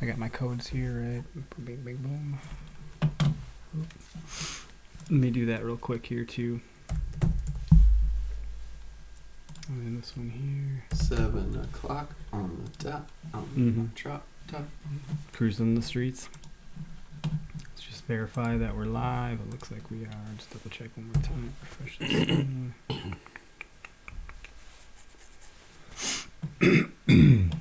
I got my codes here, right? Bing, bing, boom. Let me do that real quick here, too. And then this one here. 7 o'clock on the dot. On the drop top. Cruising the streets. Let's just verify that we're live. It looks like we are. Just double check one more time. Refresh the screen.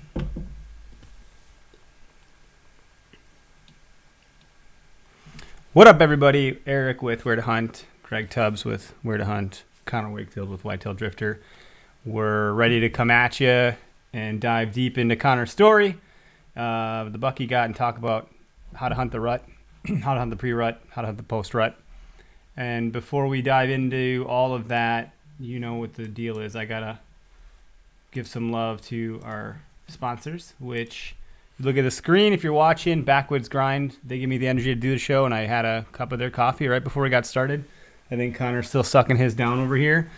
What up, everybody? Eric with Where to Hunt, Greg Tubbs with Where to Hunt, Connor Wakefield with Whitetail Drifter. We're ready to come at you and dive deep into Connor's story, the buck he got, and talk about how to hunt the rut, how to hunt the pre-rut, how to hunt the post-rut. And before we dive into all of that, you know what the deal is. I gotta give some love to our sponsors, which... Look at the screen if you're watching. Backwoods Grind. They give me the energy to do the show, and I had a cup of their coffee right before we got started. I think Connor's still sucking his down over here,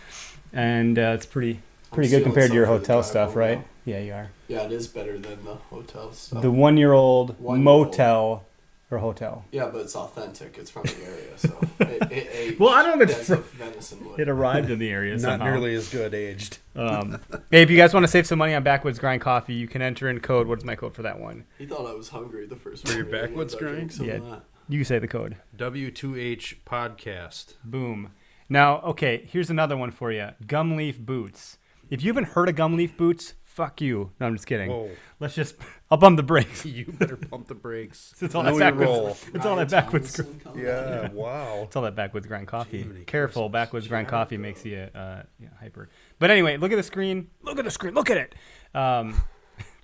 and it's pretty good compared to your hotel stuff, right? Now. Yeah, you are. Yeah, it is better than the hotel stuff. The one-year-old motel or hotel. Yeah, but it's authentic. It's from the area, so it well, I don't know if it's venison wood. It arrived in the area somehow. Not nearly as good aged. Hey, if you guys want to save some money on Backwoods Grind coffee, you can enter in code. What is my code for that one? He thought I was hungry the first for morning. your Backwoods Grind? Yeah, you say the code. W2H podcast. Boom. Now, okay, here's another one for you. Gum leaf boots. If you haven't heard of gum leaf boots, fuck you. No, I'm just kidding. Whoa. Let's just... I'll bump the brakes. You better pump the brakes. It's all that Backwoods. It's all that Backwoods. Yeah, wow. It's all that Backwoods Grind coffee. Careful, Backwoods Grind coffee makes you hyper. But anyway, look at the screen. Look at the screen. Look at it.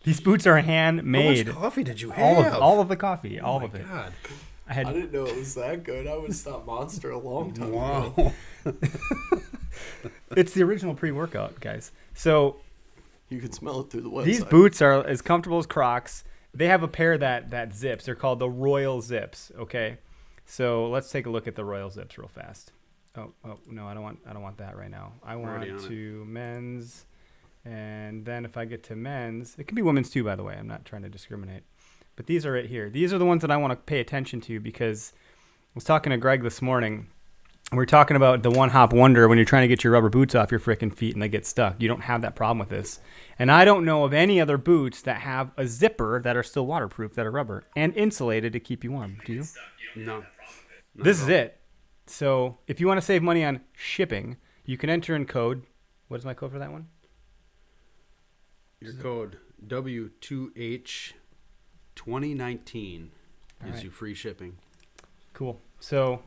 These boots are handmade. How much coffee did you have? All of the coffee. All of it. God. I didn't know it was that good. I would have stopped Monster a long time ago. It's the original pre-workout, guys. So... You can smell it through the website. These boots are as comfortable as Crocs. They have a pair that zips. They're called the Royal Zips. Okay, so let's take a look at the Royal Zips real fast. Oh no, I don't want that right now. I want to men's, and then if I get to men's, it can be women's too. By the way, I'm not trying to discriminate, but these are it here. These are the ones that I want to pay attention to because I was talking to Greg this morning. We're talking about the one-hop wonder when you're trying to get your rubber boots off your frickin' feet and they get stuck. You don't have that problem with this. And I don't know of any other boots that have a zipper that are still waterproof, that are rubber, and insulated to keep you warm. Do you? No. This is it. So if you want to save money on shipping, you can enter in code. What is my code for that one? Your code, W2H 2019, gives you free shipping. Cool. So...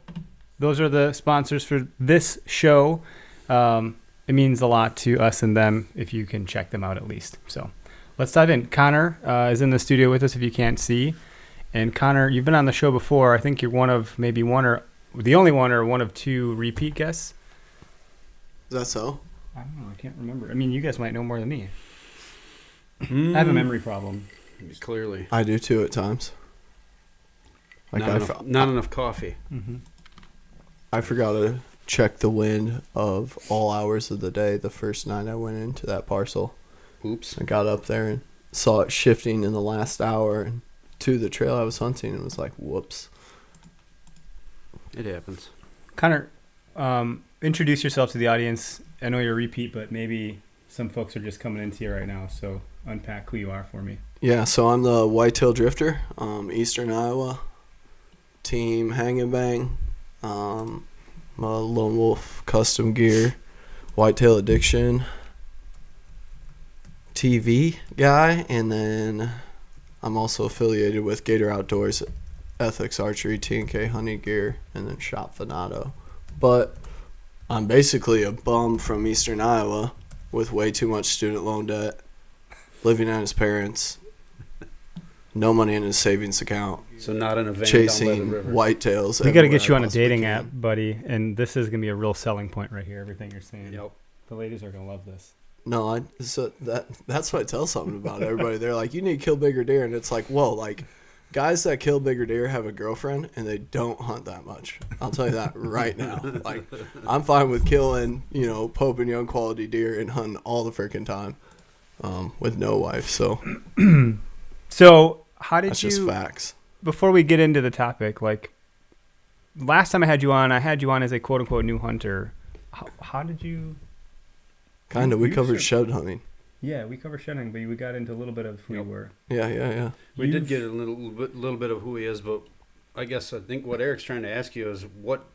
Those are the sponsors for this show. It means a lot to us and them if you can check them out at least. So let's dive in. Connor is in the studio with us if you can't see. And Connor, you've been on the show before. I think you're one of maybe one or the only one or one of two repeat guests. Is that so? I don't know. I can't remember. I mean, you guys might know more than me. I have a memory problem. Clearly. I do too at times. Not enough coffee. Mm-hmm. I forgot to check the wind of all hours of the day the first night I went into that parcel. Oops. I got up there and saw it shifting in the last hour and to the trail I was hunting and was like, whoops. It happens. Connor, introduce yourself to the audience. I know you're a repeat, but maybe some folks are just coming into you right now, so unpack who you are for me. Yeah, so I'm the Whitetail Drifter, Eastern Iowa, Team Hang and Bang. I'm a Lone Wolf Custom Gear, Whitetail Addiction TV guy, and then I'm also affiliated with Gator Outdoors, Ethics Archery, T&K Hunting Gear, and then Shop Venato. But I'm basically a bum from Eastern Iowa with way too much student loan debt, living at his parents', no money in his savings account. So not in a van chasing whitetails. We got to get you on a dating app, buddy, and this is gonna be a real selling point right here. Everything you're saying. Yep. The ladies are gonna love this. No, that's what I tell something about everybody. They're like, you need to kill bigger deer, and it's like, whoa, like guys that kill bigger deer have a girlfriend and they don't hunt that much. I'll tell you that right now. Like, I'm fine with killing, Pope and Young quality deer and hunting all the freaking time with no wife. So, so how did That's you? just facts. Before we get into the topic, like last time I had you on as a quote unquote new hunter. How did you? Kind of. We you covered sur- shed hunting. Yeah, we covered shedding, but we got into a little bit of who you were. Yeah. We did get a little bit of who he is, but I think what Eric's trying to ask you is what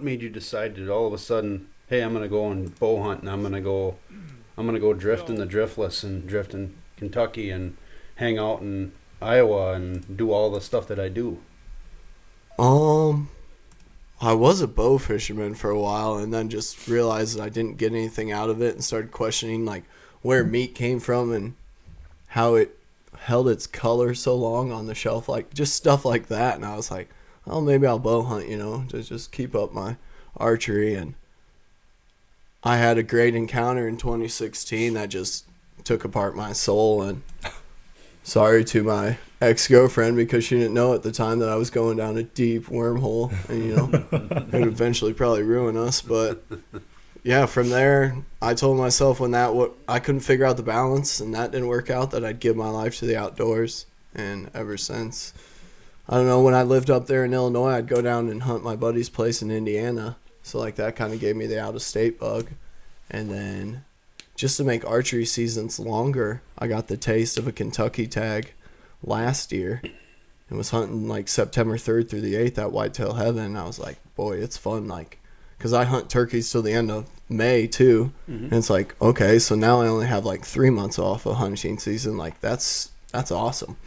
made you decide that all of a sudden, hey, I'm gonna go and bow hunt and I'm gonna go drift in the driftless and drift in Kentucky and hang out in Iowa and do all the stuff that I do. I was a bow fisherman for a while and then just realized that I didn't get anything out of it and started questioning like where meat came from and how it held its color so long on the shelf, like just stuff like that. And I was like, oh, maybe I'll bow hunt, to just keep up my archery. And I had a great encounter in 2016 that just took apart my soul. And sorry to my ex-girlfriend because she didn't know at the time that I was going down a deep wormhole and, it would eventually probably ruin us. But yeah, from there, I told myself when I couldn't figure out the balance and that didn't work out, that I'd give my life to the outdoors. And ever since, I don't know, when I lived up there in Illinois, I'd go down and hunt my buddy's place in Indiana. So like that kind of gave me the out-of-state bug. And then just to make archery seasons longer, I got the taste of a Kentucky tag last year and was hunting like September 3rd through the 8th at Whitetail Heaven. And I was like, boy, it's fun. Like, because I hunt turkeys till the end of May too. And it's like, okay, so now I only have like 3 months off of hunting season. Like that's awesome.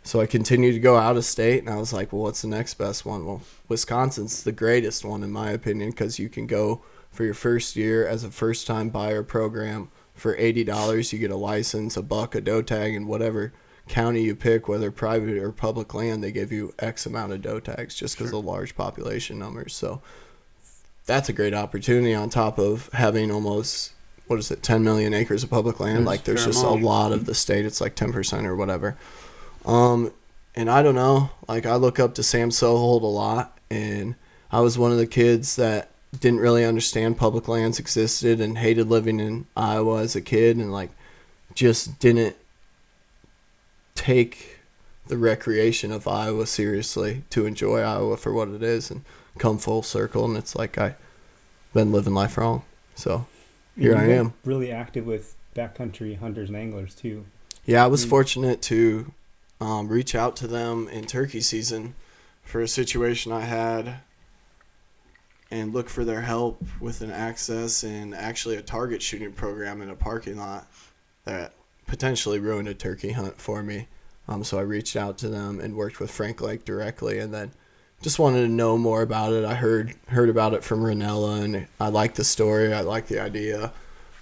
So I continued to go out of state and I was like, well, what's the next best one? Well, Wisconsin's the greatest one in my opinion, because you can go for your first year as a first time buyer program for $80. You get a license, a buck, a doe tag, and whatever county you pick, whether private or public land, they give you X amount of doe tags just because of large population numbers. So that's a great opportunity on top of having almost, 10 million acres of public land. Like there's just a lot of the state. It's like 10% or whatever. And I don't know, like I look up to Sam Sohold a lot, and I was one of the kids that didn't really understand public lands existed and hated living in Iowa as a kid, and like just didn't take the recreation of Iowa seriously to enjoy Iowa for what it is, and come full circle, and it's like I've been living life wrong. So here I am. Really active with backcountry hunters and anglers too. Yeah, I was fortunate to reach out to them in turkey season for a situation I had and look for their help with an access and actually a target shooting program in a parking lot that potentially ruined a turkey hunt for me. So I reached out to them and worked with Frank Lake directly, and then just wanted to know more about it. I heard about it from Ranella, and I liked the story. I liked the idea.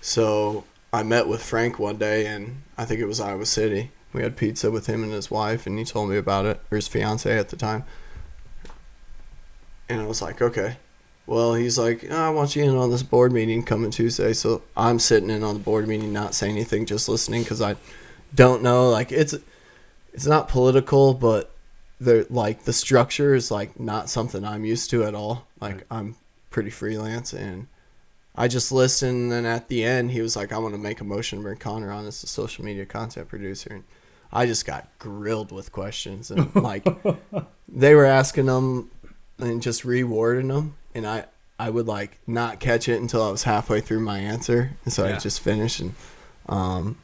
So I met with Frank one day, and I think it was Iowa City. We had pizza with him and his wife, and he told me about it, or his fiance at the time. And I was like, okay. Well, he's like, I want you in on this board meeting coming Tuesday. So I'm sitting in on the board meeting, not saying anything, just listening, because I don't know. Like it's not political, but the structure is like not something I'm used to at all. Like I'm pretty freelance, and I just listened. And then at the end, he was like, I want to make a motion to bring Connor on as a social media content producer. And I just got grilled with questions, and like they were asking them and just rewording them, and I would like not catch it until I was halfway through my answer, and so I just finished. And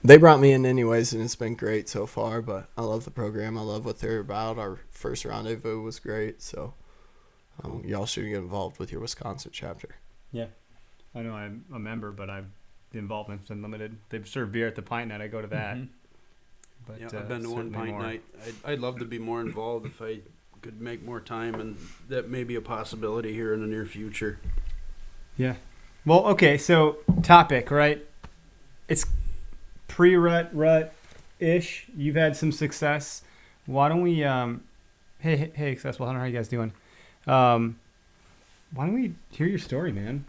they brought me in anyways, and it's been great so far. But I love the program. I love what they're about. Our first rendezvous was great, so y'all should get involved with your Wisconsin chapter. Yeah, I know I'm a member, but the involvement's been limited. They serve beer at the Pint Night. I go to that. Mm-hmm. But, yeah, I've been to one Pint Night. I'd love to be more involved if I could make more time, and that may be a possibility here in the near future. Yeah. Well, okay, so topic, right? It's pre-rut-ish. You've had some success. Why don't we hey Accessible Hunter, how you guys doing? Why don't we hear your story, man?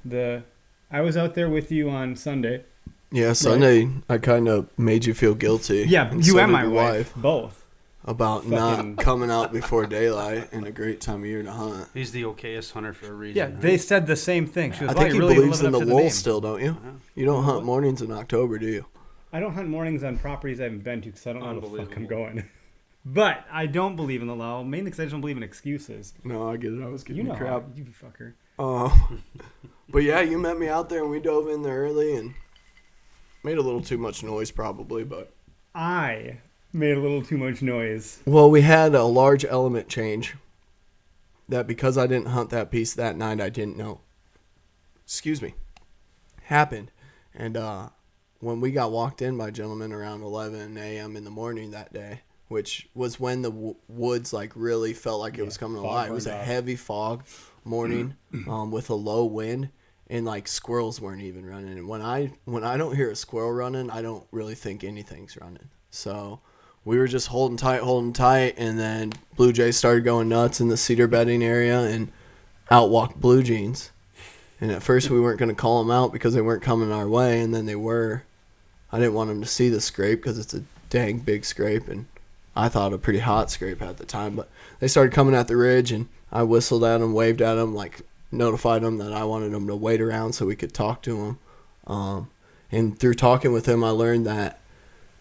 I was out there with you on Sunday. Yeah, Sunday I kind of made you feel guilty. Yeah, you and my wife both. About not coming out before daylight and a great time of year to hunt. He's the okayest hunter for a reason. Yeah, right? they said the same thing. She was I think he he really believes in living the up to lull name. still, don't you? You don't hunt mornings in October, do you? I don't hunt mornings on properties I haven't been to because I don't know where the fuck I'm going. But I don't believe in the law, mainly because I just don't believe in excuses. No, I get it. I was getting You know, crap. you fucker. But yeah, you met me out there and we dove in there early and made a little too much noise probably, but I made a little too much noise. well, we had a large element change that because I didn't hunt that piece that night, I didn't know. Excuse me. Happened. And when we got walked in by gentlemen around 11 a.m. in the morning that day, which was when the woods like really felt like it was coming alive. It was a heavy fog morning with a low wind, and like squirrels weren't even running. And when I don't hear a squirrel running, I don't really think anything's running. So we were just holding tight, and then blue jays started going nuts in the cedar bedding area, and out walked blue jeans. And at first we weren't going to call them out because they weren't coming our way, and then they were. I didn't want them to see the scrape because it's a dang big scrape, and I thought a pretty hot scrape at the time. But they started coming at the ridge, and I whistled at them, waved at them, like notified them that I wanted them to wait around so we could talk to them. And through talking with him, I learned that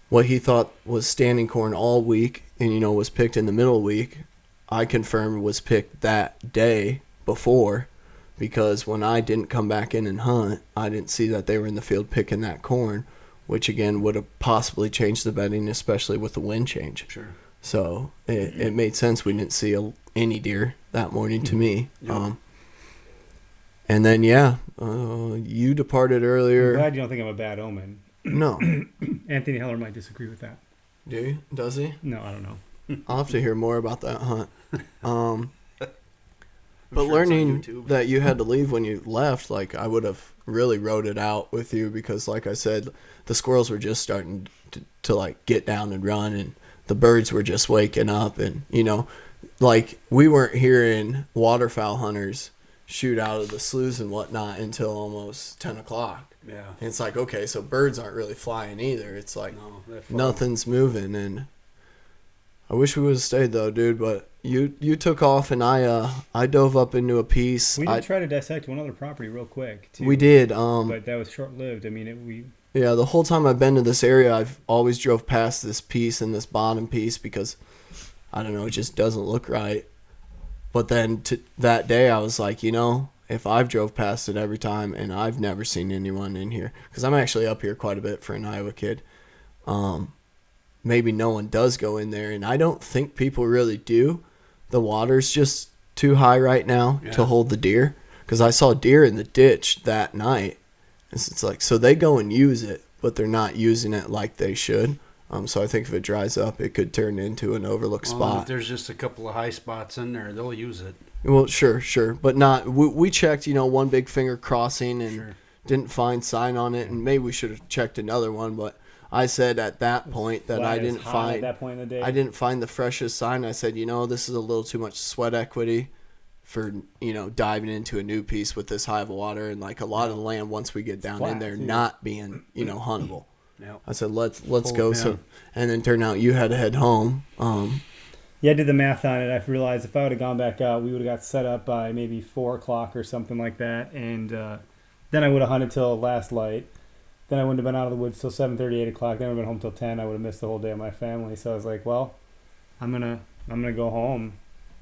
what he thought was standing corn all week and, you know, was picked in the middle of the week, I confirmed was picked that day before, because when I didn't come back in and hunt, I didn't see that they were in the field picking that corn, which again would have possibly changed the bedding, especially with the wind change. Sure. So it made sense we didn't see any deer that morning to me. Yep. And then, you departed earlier. I'm glad you don't think I'm a bad omen. No. Anthony Heller might disagree with that. Do you? Does he? No, I don't know. I'll have to hear more about that hunt. But sure it's on learning YouTube. that you had to leave when you left, like I would have really rode it out with you, because like I said, the squirrels were just starting to like get down and run, and the birds were just waking up, and you know, like we weren't hearing waterfowl hunters shoot out of the sloughs and whatnot until almost 10 o'clock. Yeah. And it's like, okay, so birds aren't really flying either. It's like No, nothing's moving, and I wish we would have stayed though, dude. But you took off, and I dove up into a piece. We did try to dissect one other property real quick too. We did. But that was short lived. I mean, Yeah, the whole time I've been to this area, I've always drove past this piece and this bottom piece because I don't know, it just doesn't look right. But then that day, I was like, you know, if I've drove past it every time and I've never seen anyone in here, because I'm actually up here quite a bit for an Iowa kid. Maybe no one does go in there, and I don't think people really do. The water's just too high right now to hold the deer, because I saw deer in the ditch that night. It's like, so they go and use it, but they're not using it like they should. So I think if it dries up, it could turn into an overlooked spot. If there's just a couple of high spots in there, they'll use it. Well, sure, but not. We checked, you know, one big finger crossing and Sure. didn't find sign on it, and maybe we should have checked another one. But I said at that point that I didn't find at that point in the day. I didn't find the freshest sign. I said, you know, this is a little too much sweat equity for, you know, diving into a new piece with this high of water, and like a lot of the land once we get down flat, in there too. not being, you know, huntable. Yeah. I said let's go. yeah. So, and then turned out you had to head home. Yeah, I did the math on it. I realized if I would have gone back out, we would have got set up by maybe 4 o'clock or something like that, and then I would have hunted till last light. Then I wouldn't have been out of the woods till 7:30, 8 o'clock. Then I would have been home till 10. I would have missed the whole day of my family. So I was like, well, I'm gonna go home,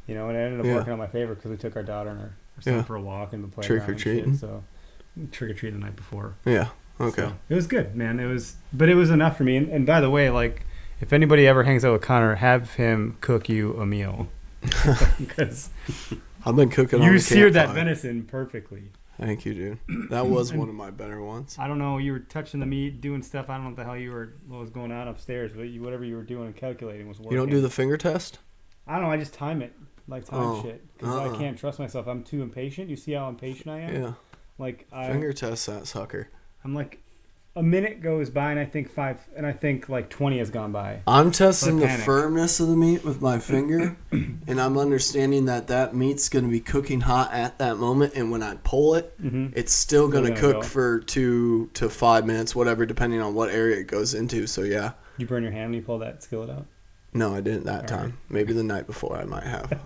you know. And it ended up working out my favor because we took our daughter and our son for a walk in the playground. Trick-or-treating. So trick-or-treating the night before. Yeah. Okay. So it was good, man. It was enough for me. And by the way, like, if anybody ever hangs out with Connor, have him cook you a meal, because I've been cooking. you on the seared that campfire. venison perfectly. Thank you, dude. That was one of my better ones. I don't know. You were touching the meat, doing stuff. I don't know what the hell what was going on upstairs, but whatever you were doing and calculating was working. You don't do the finger test? I don't know. I just time it, like shit, because I can't trust myself. I'm too impatient. You see how impatient I am? Yeah. Like Finger test that sucker. I'm like, a minute goes by and I think like 20 has gone by. I'm testing So I the panic. firmness of the meat with my finger, and I'm understanding that meat's going to be cooking hot at that moment, and when I pull it, it's still going to cook for 2 to 5 minutes, whatever, depending on what area it goes into. So yeah. You burn your hand when you pull that skillet out? No, I didn't that All time. right. Maybe the night before I might have.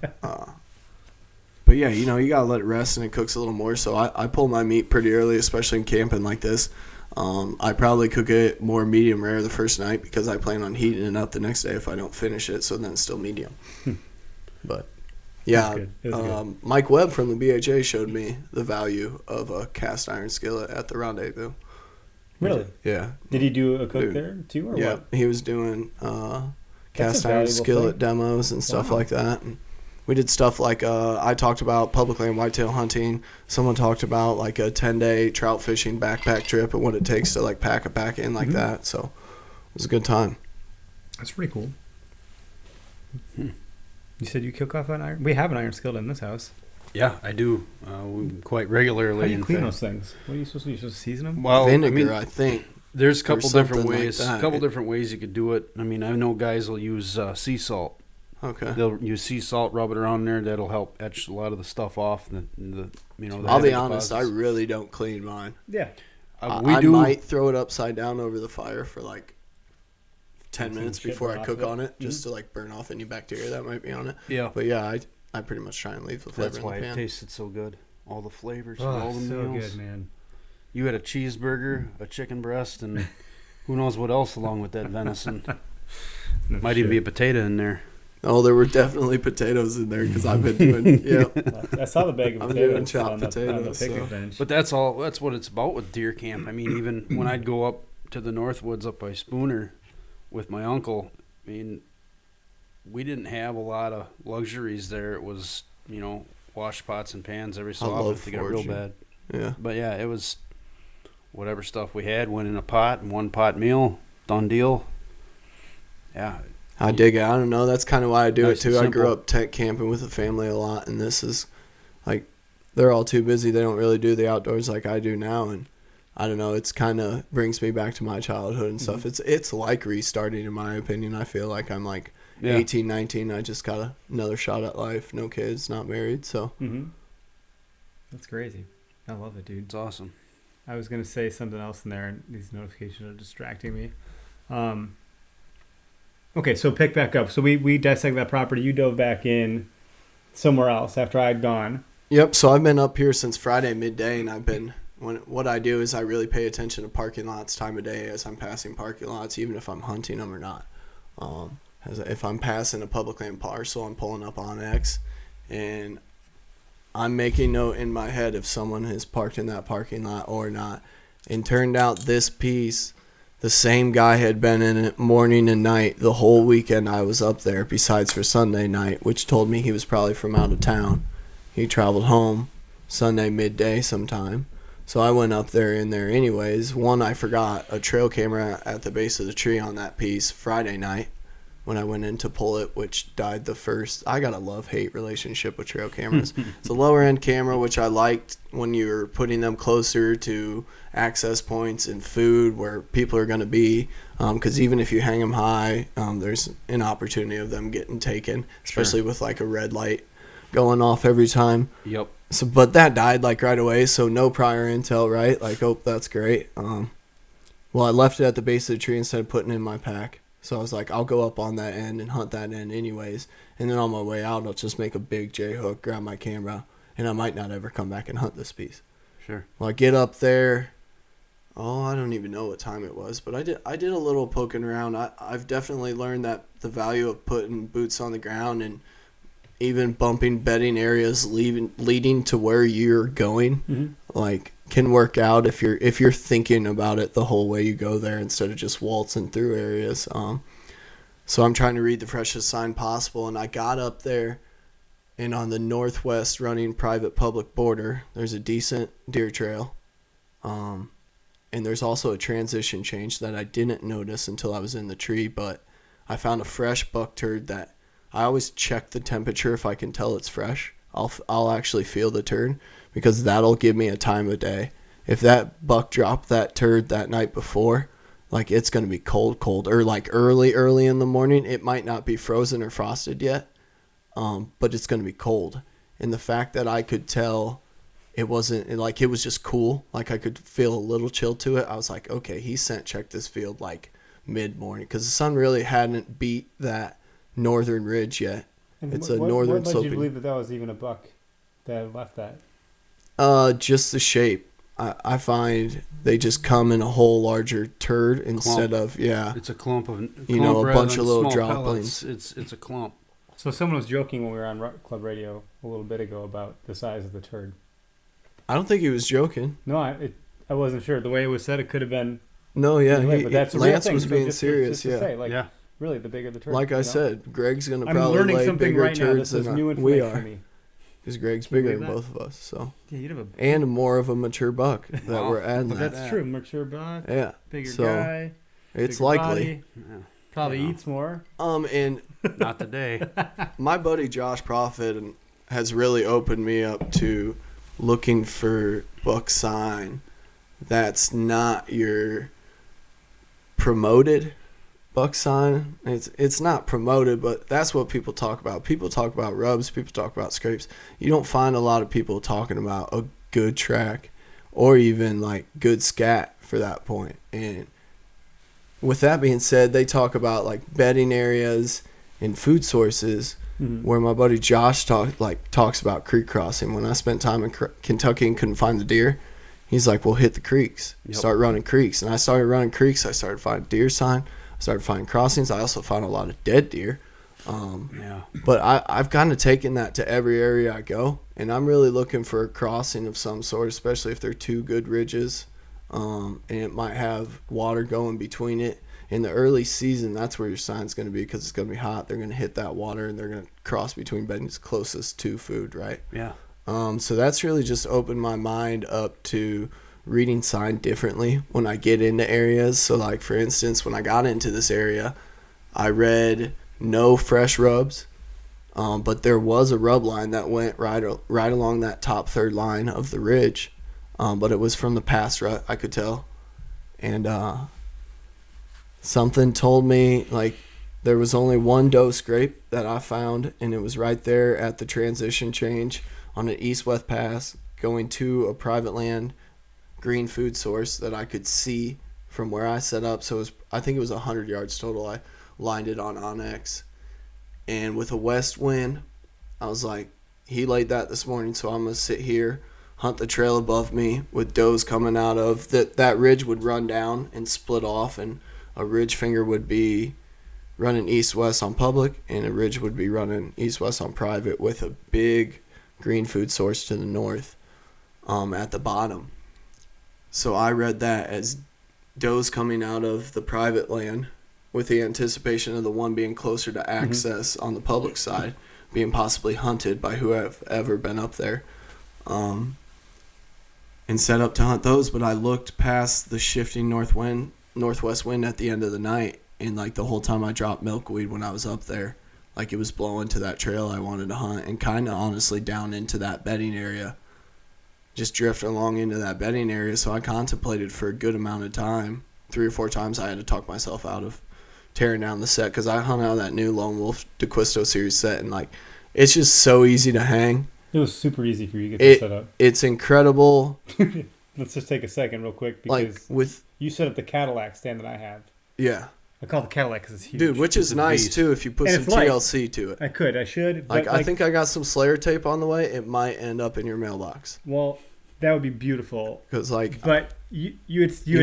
But yeah, you know, you got to let it rest and it cooks a little more. So I pull my meat pretty early, especially in camping like this. I probably cook it more medium rare the first night because I plan on heating it up the next day if I don't finish it, so then it's still medium. But yeah, good. Mike Webb from the BHA showed me the value of a cast iron skillet at the Rendezvous. Really? Yeah. Did he do a cook there too, or Yeah, what? he was doing cast a iron valuable skillet thing. demos and stuff Wow. like that. And we did stuff like I talked about public land whitetail hunting. Someone talked about like a 10-day trout fishing backpack trip and what it takes to like pack a pack in like that. So it was a good time. That's pretty cool. You said you cook off an iron? We have an iron skillet in this house. Yeah, I do. Quite regularly. How do you in clean fact. those things? What are you supposed to do? You're supposed to season them? Well, Vinegar, I I mean, think. there's a couple different something like ways. that. Couple different ways you could do it. I mean, I know guys will use sea salt. Okay. They'll use sea salt, rub it around there. That'll help etch a lot of the stuff off. The I'll heavy be honest, I deposits. really don't clean mine. Yeah. We I do. might throw it upside down over the fire for like 10 Some minutes shit before burn I off cook of it. on it, just to like burn off any bacteria that might be on it. Yeah, But yeah, I pretty much try and leave the flavor that's in why the it pan. tasted so good. All the flavors, Oh, all the so meals. good, man. You had a cheeseburger, a chicken breast, and who knows what else along with that venison. No Might shit. even be a potato in there. Oh, there were definitely potatoes in there because I've been doing. Yep. I saw the bag of I'm potatoes doing chopped on the potatoes, picnic so. bench. But that's all. That's what it's about with deer camp. I mean, even when I'd go up to the Northwoods up by Spooner with my uncle, I mean, we didn't have a lot of luxuries there. It was, wash pots and pans every so I often love if it got real foraging. bad. Yeah. But yeah, it was whatever stuff we had went in a pot and one pot meal, done deal. Yeah, I dig it. I don't know. That's kind of why I do Nice it and too. I grew simple. up tent camping with the family a lot, and this is like they're all too busy. They don't really do the outdoors like I do now, and I don't know. It's kind of brings me back to my childhood and stuff. It's like restarting, in my opinion. I feel like I'm like yeah. 18, 19. I just got another shot at life. No kids, not married. So Mm-hmm. That's crazy. I love it, dude. It's awesome. I was going to say something else in there, and these notifications are distracting me. Okay, so pick back up. So we dissected that property. You dove back in somewhere else after I'd gone. yep. So I've been up here since Friday midday, and I've been. What I do is I really pay attention to parking lots time of day as I'm passing parking lots, even if I'm hunting them or not. If I'm passing a public land parcel, I'm pulling up on X, and I'm making note in my head if someone has parked in that parking lot or not. And turned out this piece, the same guy had been in it morning and night the whole weekend I was up there, besides for Sunday night, which told me he was probably from out of town. He traveled home Sunday midday sometime. So I went up there in there anyways. One, I forgot a trail camera at the base of the tree on that piece Friday night when I went in to pull it, which died the first. I got a love-hate relationship with trail cameras. It's a lower-end camera, which I liked when you're putting them closer to access points and food where people are going to be. Because even if you hang them high, there's an opportunity of them getting taken, especially with like a red light going off every time. Yep. So, but that died like right away, so no prior intel, right? Like, oh, that's great. Well, I left it at the base of the tree instead of putting it in my pack. So I was like, I'll go up on that end and hunt that end anyways. And then on my way out, I'll just make a big J hook, grab my camera, and I might not ever come back and hunt this piece. Sure. Well, I get up there. Oh, I don't even know what time it was, but I did a little poking around. I've definitely learned that the value of putting boots on the ground and even bumping bedding areas leading to where you're going, like can work out if you're thinking about it the whole way you go there instead of just waltzing through areas. So I'm trying to read the freshest sign possible, and I got up there, and on the northwest running private public border, there's a decent deer trail, and there's also a transition change that I didn't notice until I was in the tree, but I found a fresh buck turd that I always check the temperature if I can tell it's fresh. I'll actually feel the turd because that'll give me a time of day. If that buck dropped that turd that night before, like it's going to be cold, or like early in the morning, it might not be frozen or frosted yet, but it's going to be cold. And the fact that I could tell it wasn't, like it was just cool, like I could feel a little chill to it, I was like, okay, he scent checked this field like mid-morning because the sun really hadn't beat that northern ridge yet. And It's what, a northern what led sloping. you to believe that was even a buck that left that? Just the shape. I find they just come in a whole larger turd instead of It's a clump of a bunch of little small droplings. pellets. It's a clump. So someone was joking when we were on Club Radio a little bit ago about the size of the turd. I don't think he was joking. No, I wasn't sure. The way it was said, it could have been. No, yeah, But that's a real Lance thing. was So being just serious. to Yeah, say, like, really, the bigger the turd. like I said, Greg's gonna I'm probably learning lay something bigger right now. turds This is than new we information are. for me. Because Greg's Can you bigger than believe both of us, so Yeah, you'd have a. and more of a mature buck that we're adding. But That. that's true. Mature buck, Yeah, bigger so guy. it's bigger likely. body, probably eats more. And Not today. my buddy Josh Profit has really opened me up to looking for buck sign that's not your promoted buck sign. It's not promoted, but that's what people talk about. People talk about rubs, people talk about scrapes. You don't find a lot of people talking about a good track or even like good scat for that point. And with that being said, they talk about like bedding areas and food sources. Where my buddy Josh talks about creek crossing. When I spent time in Kentucky and couldn't find the deer, he's like, well, hit the creeks. Start running creeks. And I started running creeks. I started finding deer sign. I started finding crossings. I also found a lot of dead deer. But I've kind of taken that to every area I go. And I'm really looking for a crossing of some sort, especially if they're two good ridges. And it might have water going between it. In the early season, that's where your sign's going to be because it's going to be hot. They're going to hit that water and they're going to cross between beddings closest to food, right? Yeah. So that's really just opened my mind up to reading sign differently when I get into areas. So, like, for instance, when I got into this area, I read no fresh rubs, but there was a rub line that went right along that top third line of the ridge, but it was from the past rut, I could tell. And something told me, like, there was only one doe scrape that I found, and it was right there at the transition change on an east-west pass going to a private land green food source that I could see from where I set up. So I think it was 100 yards total. I lined it on Onyx. And with a west wind, I was like, he laid that this morning, so I'm going to sit here, hunt the trail above me with does coming out of that ridge would run down and split off, and a ridge finger would be running east-west on public, and a ridge would be running east-west on private with a big green food source to the north at the bottom. So I read that as does coming out of the private land with the anticipation of the one being closer to access on the public side being possibly hunted by whoever been up there. And set up to hunt those, but I looked past the shifting northwest wind at the end of the night, and like the whole time I dropped milkweed when I was up there, like it was blowing to that trail I wanted to hunt, and kind of honestly down into that bedding area, just drifting along into that bedding area. So I contemplated for a good amount of time. 3 or 4 times I had to talk myself out of tearing down the set because I hung out of that new Lone Wolf DeQuisto series set, and like it's just so easy to hang. It was super easy for you to get this set up. It's incredible. Let's just take a second real quick Like because with you set up the Cadillac stand that I have. Yeah. I call it the Cadillac because it's huge. Dude, which is nice too if you put some TLC to it. I should. Like I think I got some Slayer tape on the way. It might end up in your mailbox. Well, that would be beautiful. Because like, but you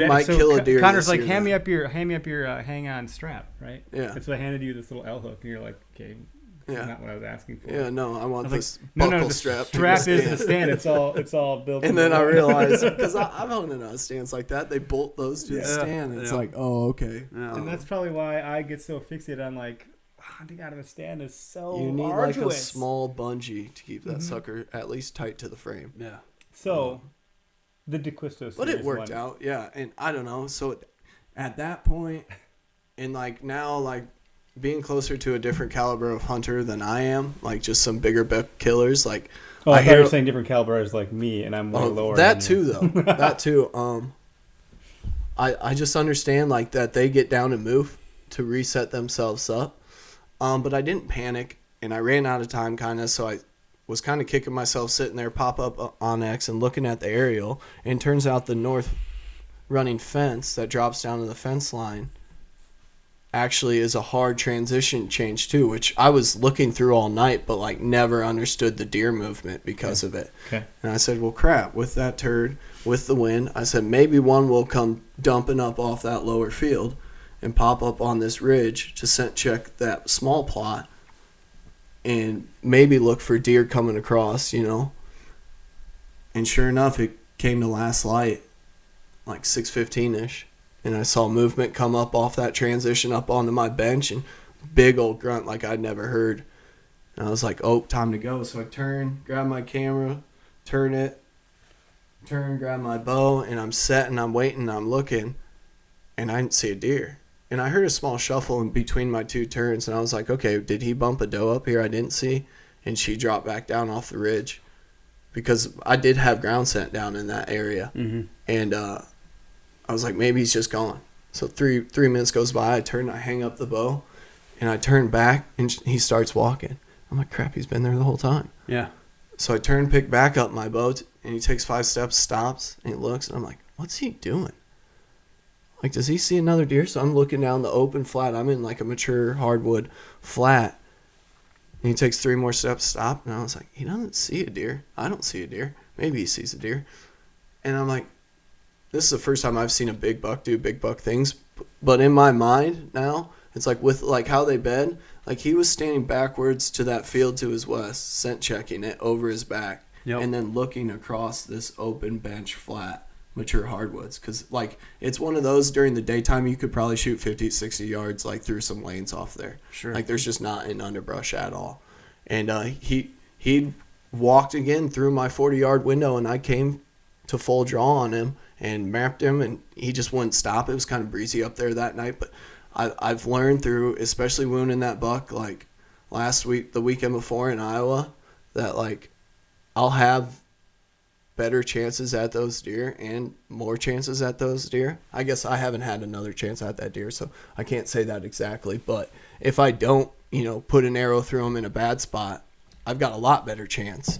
might kill a deer. Connor's like, hand me up your hang on strap, right? Yeah. And so I handed you this little L hook, and you're like, okay. Yeah. Not what I was asking for. Yeah, no, I want this like, buckle the strap. Strap is the stand. It's all built. And then I realized, because I've hung in stands like that, they bolt those to the stand. And it's like, oh, okay. Yeah. And that's probably why I get so fixated on like hunting out of a stand is so You need arduous. like a small bungee to keep that sucker at least tight to the frame. Yeah. So the DeQuisto series. But it worked out, yeah. And I don't know. So at that point, and like now, like, being closer to a different caliber of hunter than I am, like just some bigger buck killers, like I thought you were saying different caliber is like me, and I'm way lower. That too, though. That too. I just understand like that they get down and move to reset themselves up. But I didn't panic, and I ran out of time kind of, so I was kind of kicking myself sitting there, pop up on X and looking at the aerial, and it turns out the north running fence that drops down to the fence line actually is a hard transition change too, which I was looking through all night, but like never understood the deer movement because of it. Okay. And I said, well, crap, with that turd, with the wind, I said, maybe one will come dumping up off that lower field and pop up on this ridge to scent check that small plot and maybe look for deer coming across, you know. And sure enough, it came to last light like 6:15ish. And I saw movement come up off that transition up onto my bench and big old grunt like I'd never heard. And I was like, oh, time to go. So I turn, grab my camera, turn, grab my bow, and I'm set and I'm waiting and I'm looking. And I didn't see a deer. And I heard a small shuffle in between my two turns. And I was like, okay, did he bump a doe up here I didn't see? And she dropped back down off the ridge. Because I did have ground scent down in that area. Mm-hmm. And I was like, maybe he's just gone. So three minutes goes by. I turn, I hang up the bow, and I turn back, and he starts walking. I'm like, crap, he's been there the whole time. Yeah. So I turn, pick back up my bow, and he takes 5 steps, stops, and he looks, and I'm like, what's he doing? Like, does he see another deer? So I'm looking down the open flat. I'm in like a mature hardwood flat. And he takes 3 more steps, stop, and I was like, he doesn't see a deer. I don't see a deer. Maybe he sees a deer. And I'm like, this is the first time I've seen a big buck do big buck things. But in my mind now, it's like with like how they bed, like he was standing backwards to that field to his west, scent checking it over his back, and then looking across this open bench flat, mature hardwoods. Because like it's one of those during the daytime you could probably shoot 50, 60 yards like through some lanes off there. Sure. Like there's just not an underbrush at all. And he walked again through my 40-yard window, and I came to full draw on him and mapped him, and he just wouldn't stop. It was kind of breezy up there that night, but I've learned through, especially wounding that buck like last week, the weekend before in Iowa, that like I'll have better chances at those deer and more chances at those deer. I guess I haven't had another chance at that deer, so I can't say that exactly, but if I don't, you know, put an arrow through him in a bad spot, I've got a lot better chance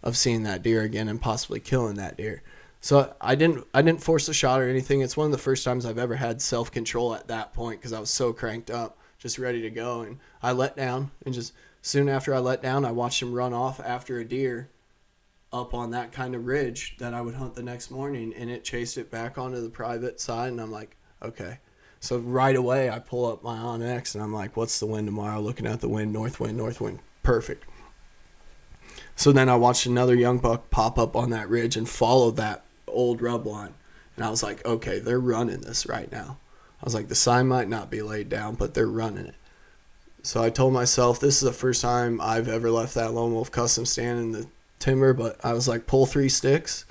of seeing that deer again and possibly killing that deer. So I didn't force a shot or anything. It's one of the first times I've ever had self-control at that point because I was so cranked up, just ready to go. And I let down, and just soon after I let down, I watched him run off after a deer up on that kind of ridge that I would hunt the next morning, and it chased it back onto the private side, and I'm like, okay. So right away I pull up my OnX, and I'm like, what's the wind tomorrow? Looking at the wind, north wind, perfect. So then I watched another young buck pop up on that ridge and follow that old rub line. And I was like, okay, they're running this right now. I was like, the sign might not be laid down, but they're running it. So I told myself, this is the first time I've ever left that Lone Wolf custom stand in the timber, but I was like, pull 3 sticks.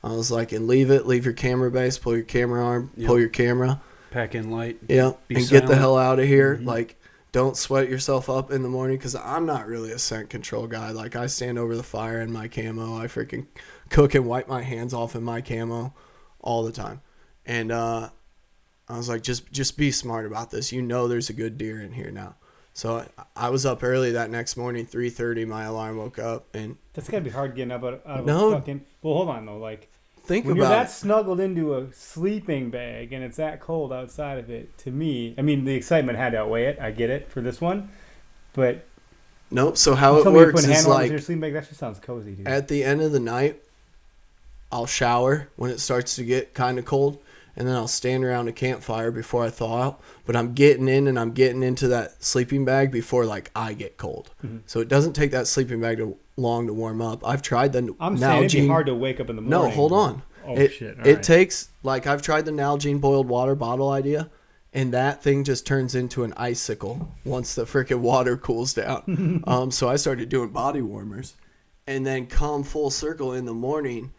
I was like, and leave your camera base, pull your camera arm, pull your camera. Pack in light. Yeah, and silent. get the hell out of here. Mm-hmm. Like, don't sweat yourself up in the morning, because I'm not really a scent control guy. Like, I stand over the fire in my camo. I freaking cook and wipe my hands off in my camo all the time. And I was like, just be smart about this. You know there's a good deer in here now. So I was up early that next morning, 3:30. My alarm woke up, and That's gotta be hard getting up out of No. a fucking. Well, hold on though. Like think when you're about that it. snuggled into a sleeping bag and it's that cold outside of it, to me, I mean, the excitement had to outweigh it. I get it for this one, but Nope. So how you it told me to works put is hand warmers in like your sleeping bag. That just sounds cozy, dude. at the end of the night, I'll shower when it starts to get kind of cold, and then I'll stand around a campfire before I thaw out. But I'm getting in, and I'm getting into that sleeping bag before like I get cold. Mhm. So it doesn't take that sleeping bag long to warm up. I've tried the I'm saying it'd be Nalgene. hard to wake up in the morning. No, hold on. Oh it shit! it takes like I've tried the Nalgene boiled water bottle idea, and that thing just turns into an icicle once the freaking water cools down. So I started doing body warmers, and then come full circle in the morning.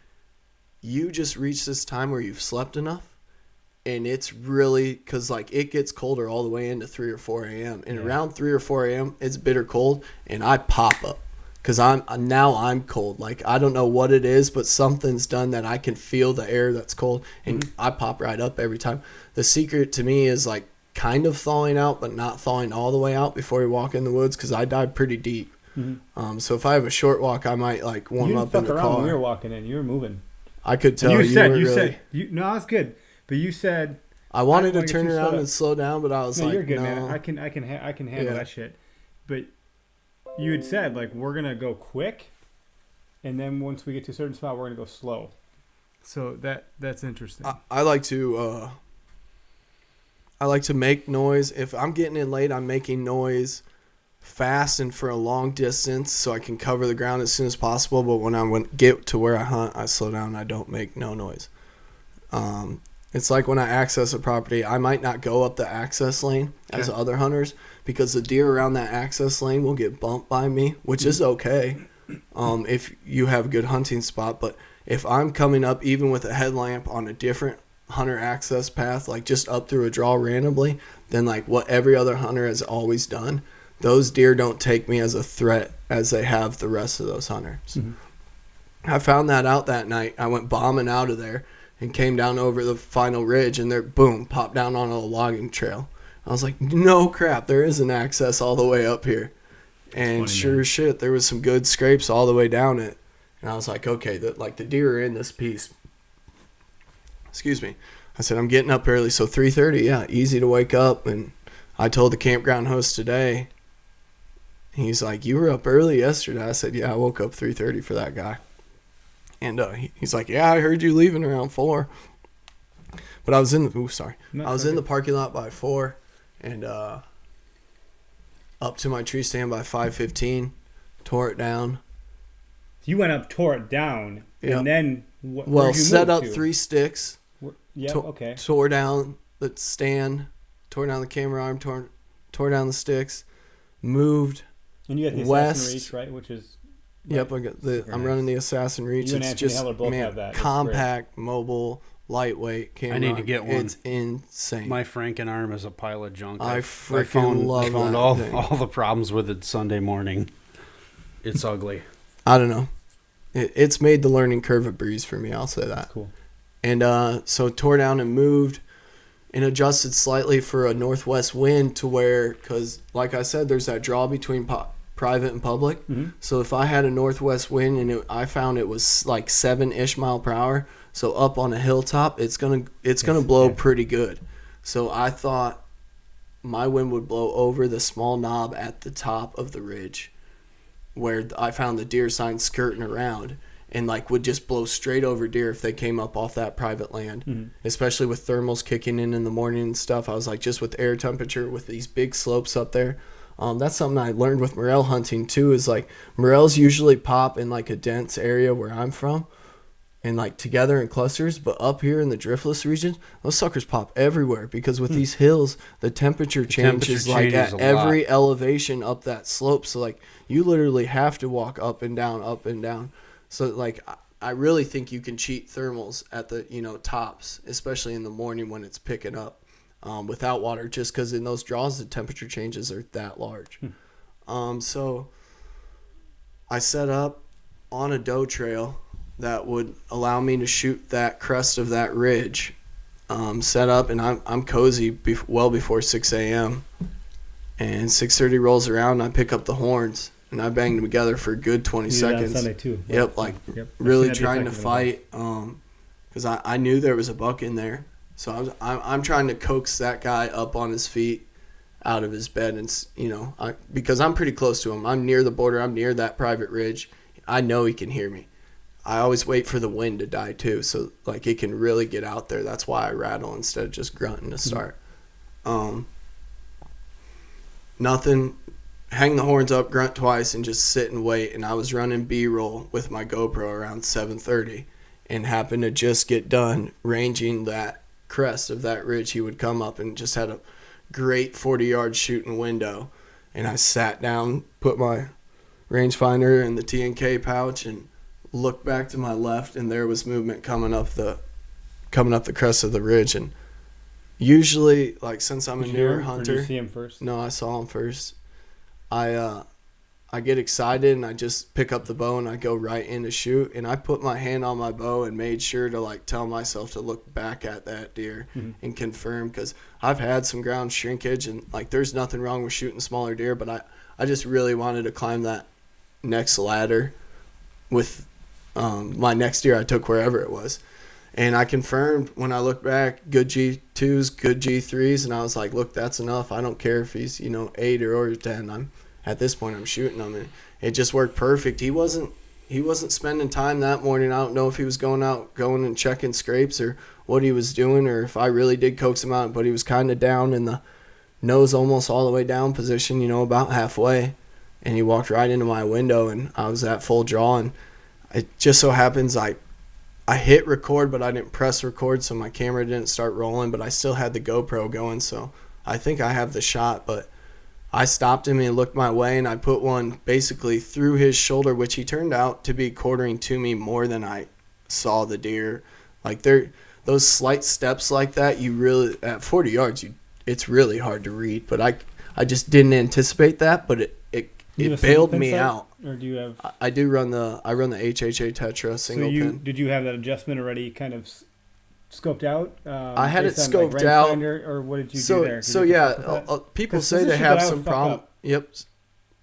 You just reach this time where you've slept enough, and it's really because like it gets colder all the way into 3 or 4 a.m. and around 3 or 4 a.m. it's bitter cold, and I pop up because I'm cold. Like I don't know what it is, but something's done that I can feel the air that's cold, and I pop right up every time. The secret to me is like kind of thawing out, but not thawing all the way out before you walk in the woods, because I dive pretty deep. So if I have a short walk, I might like warm you up didn't in fuck the around when car. we were walking in. You were moving. I could tell You you said were you really... said you. No, it's good. But you said I wanted to wanna get turn too around slowed and up. slow down, but I was No, like, you're good, no. man. I can handle Yeah. that shit. But you had said like we're gonna go quick, and then once we get to a certain spot, we're gonna go slow. So that's interesting. I like to make noise. If I'm getting in late, I'm making noise fast and for a long distance so I can cover the ground as soon as possible. But when I get to where I hunt, I slow down and I don't make no noise. It's like when I access a property, I might not go up the access lane as other hunters because the deer around that access lane will get bumped by me, which is okay if you have a good hunting spot. But if I'm coming up even with a headlamp on a different hunter access path, like just up through a draw randomly, than like what every other hunter has always done, those deer don't take me as a threat as they have the rest of those hunters. Mm-hmm. I found that out that night. I went bombing out of there and came down over the final ridge, and there, boom, popped down on a logging trail. I was like, no crap, there is an access all the way up here. And funny, sure as shit, there was some good scrapes all the way down it. And I was like, okay, the deer are in this piece. Excuse me. I said, I'm getting up early, so 3:30, yeah, easy to wake up. And I told the campground host today, he's like, you were up early yesterday. I said, yeah, I woke up 3:30 for that guy. And he's like, yeah, I heard you leaving around 4. But I was in the parking lot by 4 and up to my tree stand by 5:15, tore it down. You went up, tore it down, yep. And then set up 3 sticks. Yeah, okay. Tore down the stand, tore down the camera arm, tore down the sticks, moved. And you got the west. Assassin Reach, right? Which is. Yep, I'm running the Assassin Reach. You and it's Anthony just Heller both have that. Compact, mobile, lightweight camera. I need to get one. It's insane. My Franken arm is a pile of junk. I freaking love that. I found all the problems with it Sunday morning. It's ugly. I don't know. It's made the learning curve a breeze for me. I'll say that. Cool. And so tore down and moved and adjusted slightly for a northwest wind to where, because like I said, there's that draw between private and public. Mm-hmm. So if I had a northwest wind and I found it was like 7-ish mile per hour, so up on a hilltop, it's gonna blow pretty good. So I thought my wind would blow over the small knob at the top of the ridge, where I found the deer sign skirting around, and like would just blow straight over deer if they came up off that private land. Mm-hmm. Especially with thermals kicking in the morning and stuff. I was like, just with air temperature, with these big slopes up there. That's something I learned with morel hunting too, is like morels usually pop in like a dense area where I'm from and like together in clusters, but up here in the driftless region, those suckers pop everywhere because with these hills, the temperature changes like at every elevation up that slope. So like you literally have to walk up and down, up and down. So like I really think you can cheat thermals at the, tops, especially in the morning when it's picking up. Without water, just because in those draws the temperature changes are that large. So I set up on a doe trail that would allow me to shoot that crest of that ridge. Set up, and I'm cozy well before 6 a.m. And 6:30 rolls around, and I pick up the horns, and I bang them together for a good 20 seconds. Sunday too. Yep, really trying to fight, because I knew there was a buck in there. So I'm trying to coax that guy up on his feet out of his bed, and because I'm pretty close to him. I'm near the border. I'm near that private ridge. I know he can hear me. I always wait for the wind to die too, so like it can really get out there. That's why I rattle instead of just grunting to start. Nothing. Hang the horns up, grunt twice, and just sit and wait. And I was running B-roll with my GoPro around 7:30, and happened to just get done ranging that crest of that ridge. He would come up and just had a great 40-yard shooting window, and I sat down, put my rangefinder in the TNK pouch, and looked back to my left, and there was movement coming up the crest of the ridge. And usually, like, since I'm a newer hunter, did you see him first? No, I saw him first. I get excited and I just pick up the bow and I go right in to shoot, and I put my hand on my bow and made sure to like tell myself to look back at that deer and confirm, because I've had some ground shrinkage and like there's nothing wrong with shooting smaller deer, but I just really wanted to climb that next ladder with my next deer I took wherever it was. And I confirmed when I looked back, good G2s, good G3s, and I was like, look, that's enough. I don't care if he's 8 or 10. At this point I'm shooting him, and it just worked perfect. He wasn't spending time that morning. I don't know if he was going and checking scrapes or what he was doing, or if I really did coax him out, but he was kind of down in the nose almost all the way down position, about halfway, and he walked right into my window, and I was at full draw, and it just so happens I hit record, but I didn't press record, so my camera didn't start rolling, but I still had the GoPro going, so I think I have the shot. But I stopped him and he looked my way, and I put one basically through his shoulder, which he turned out to be quartering to me more than I saw the deer. Like those slight steps like that, you really, at 40 yards, it's really hard to read. But I just didn't anticipate that, but it bailed me out. Or do you have? I run the HHA Tetra single pin. Did you have that adjustment already kind of scoped out? I had it scoped out. Or what did you do there? So yeah, people say they have some problem. Yep.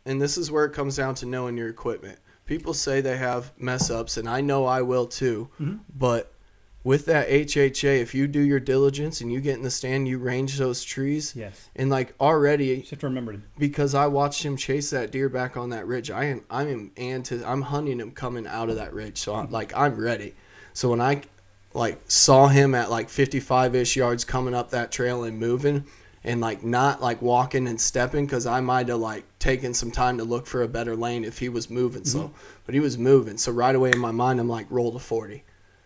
And this is where it comes down to knowing your equipment. People say they have mess ups, and I know I will too. Mm-hmm. But with that HHA, if you do your diligence and you get in the stand, you range those trees. Yes. And like already, you have to remember because I watched him chase that deer back on that ridge. I'm hunting him coming out of that ridge, so I'm ready. So when I saw him at 55-ish yards coming up that trail and moving, and not walking and stepping, because I might have taken some time to look for a better lane if he was moving slow. Mm-hmm. But he was moving, so right away in my mind I'm roll to 40.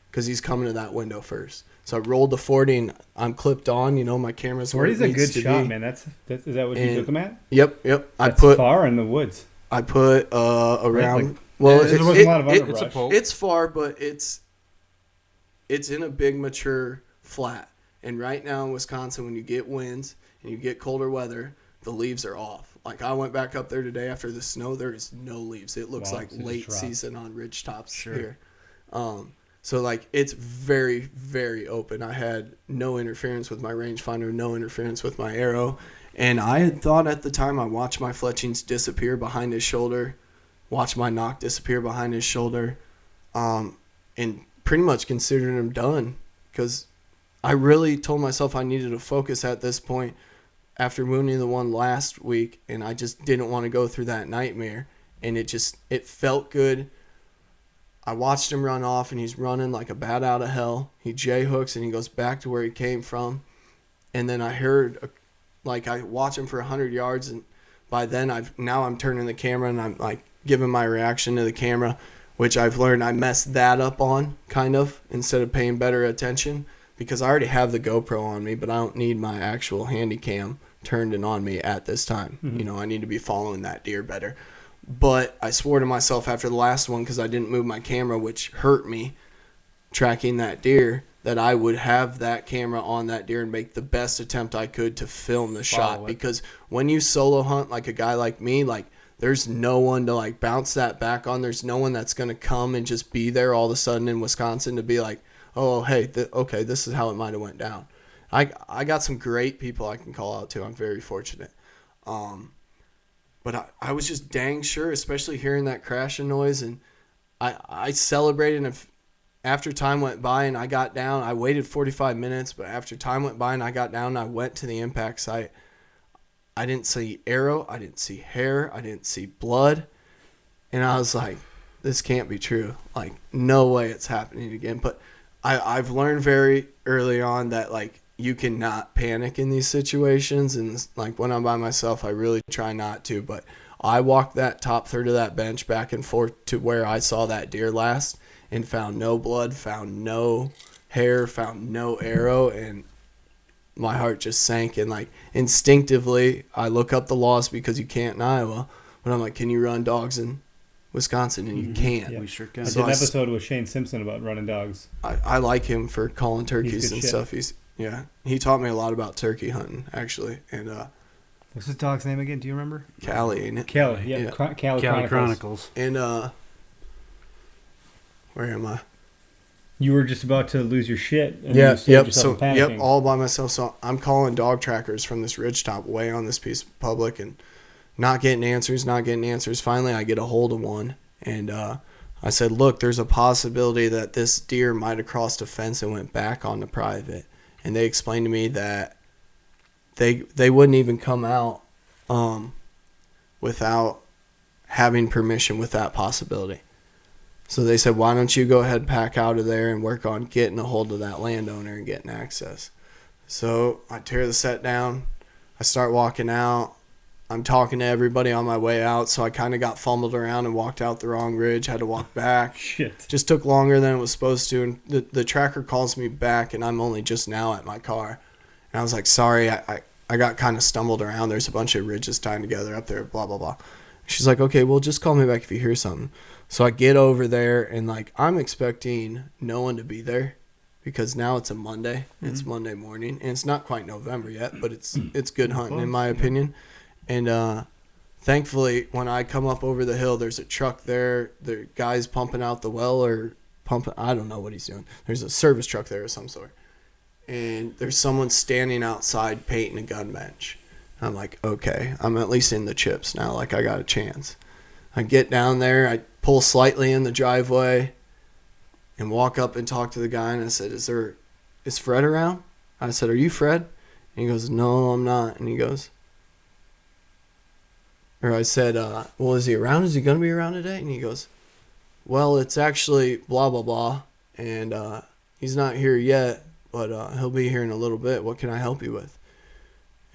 Because he's coming to that window first. So I rolled the 40 and I'm clipped on. My camera's where it needs to be. 40's a good shot, man. Is that what you took him at? Yep. That's far in the woods. I put around. There wasn't a lot of underbrush. It's far, but it's in a big mature flat. And right now in Wisconsin, when you get winds and you get colder weather, the leaves are off. I went back up there today after the snow. There is no leaves. It looks like late season on ridge tops here. So it's very, very open. I had no interference with my rangefinder, no interference with my arrow. And I had thought at the time, I watched my fletchings disappear behind his shoulder, watched my knock disappear behind his shoulder, and pretty much considered him done. Because I really told myself I needed to focus at this point after wounding the one last week, and I just didn't want to go through that nightmare. And it felt good. I watched him run off, and he's running like a bat out of hell. He J-hooks, and he goes back to where he came from. And then I heard, I watch him for 100 yards, and by then I'm turning the camera, and I'm giving my reaction to the camera, which I've learned I messed that up on, kind of, instead of paying better attention, because I already have the GoPro on me, but I don't need my actual handy cam turned in on me at this time. Mm-hmm. I need to be following that deer better. But I swore to myself after the last one, because I didn't move my camera, which hurt me tracking that deer, that I would have that camera on that deer and make the best attempt I could to film the shot. Because when you solo hunt like a guy like me, there's no one to bounce that back on. There's no one that's going to come and just be there all of a sudden in Wisconsin to be oh, hey, okay, this is how it might have went down. I got some great people I can call out to. I'm very fortunate. But I was just dang sure, especially hearing that crashing noise. And I celebrated. And after time went by and I got down, I waited 45 minutes. But after time went by and I got down and I went to the impact site, I didn't see arrow. I didn't see hair. I didn't see blood. And I was like, this can't be true. No way it's happening again. But I've learned very early on that, you cannot panic in these situations, and when I'm by myself, I really try not to. But I walked that top third of that bench back and forth to where I saw that deer last, and found no blood, found no hair, found no arrow, and my heart just sank. And instinctively, I look up the laws, because you can't in Iowa, but I'm can you run dogs in Wisconsin? And you can't. Yeah, we sure can. I did an episode with Shane Simpson about running dogs. I like him for calling turkeys and stuff. Yeah, he taught me a lot about turkey hunting, actually. And what's his dog's name again? Do you remember? Callie, ain't it? Callie, yeah. Callie Chronicles. And where am I? You were just about to lose your shit. And all by myself. So I'm calling dog trackers from this ridgetop way on this piece of public, and not getting answers. Finally, I get a hold of one, and I said, look, there's a possibility that this deer might have crossed a fence and went back on the private. And they explained to me that they wouldn't even come out without having permission with that possibility. So they said, why don't you go ahead and pack out of there and work on getting a hold of that landowner and getting access. So I tear the set down. I start walking out. I'm talking to everybody on my way out, so I kind of got fumbled around and walked out the wrong ridge, had to walk back. Shit. Just took longer than it was supposed to, and the tracker calls me back, and I'm only just now at my car. And I was like, sorry, I got kind of stumbled around. There's a bunch of ridges tied together up there, blah, blah, blah. She's like, okay, well, just call me back if you hear something. So I get over there, and, like, I'm expecting no one to be there because now it's a Monday. Mm-hmm. It's Monday morning, and it's not quite November yet, but it's good hunting in my opinion. And thankfully, when I come up over the hill, there's a truck there. The guy's pumping out the well or pumping. I don't know what he's doing. There's a service truck there of some sort. And there's someone standing outside painting a gun bench. I'm like, okay, I'm at least in the chips now. Like, I got a chance. I get down there. I pull slightly in the driveway and walk up and talk to the guy. And I said, is Fred around? I said, are you Fred? And he goes, no, I'm not. And he goes, or I said, well, is he around? Is he going to be around today? And he goes, well, it's actually blah, blah, blah. And he's not here yet, but he'll be here in a little bit. What can I help you with?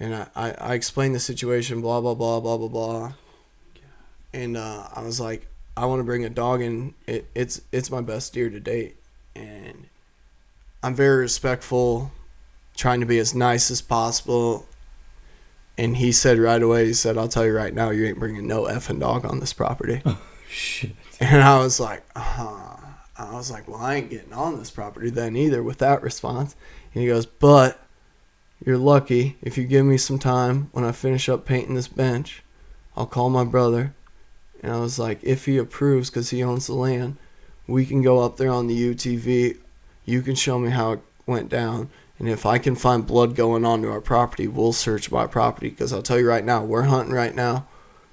And I explained the situation, blah, blah, blah, blah, blah, blah. And I was like, I want to bring a dog in. It's my best deer to date. And I'm very respectful, trying to be as nice as possible. And he said right away, he said, I'll tell you right now, you ain't bringing no effing dog on this property. Oh, shit. And I was like, well, I ain't getting on this property then either with that response. And he goes, but you're lucky if you give me some time when I finish up painting this bench, I'll call my brother. And I was like, if he approves because he owns the land, we can go up there on the UTV. You can show me how it went down. And if I can find blood going onto our property, we'll search my property. Because I'll tell you right now, we're hunting right now.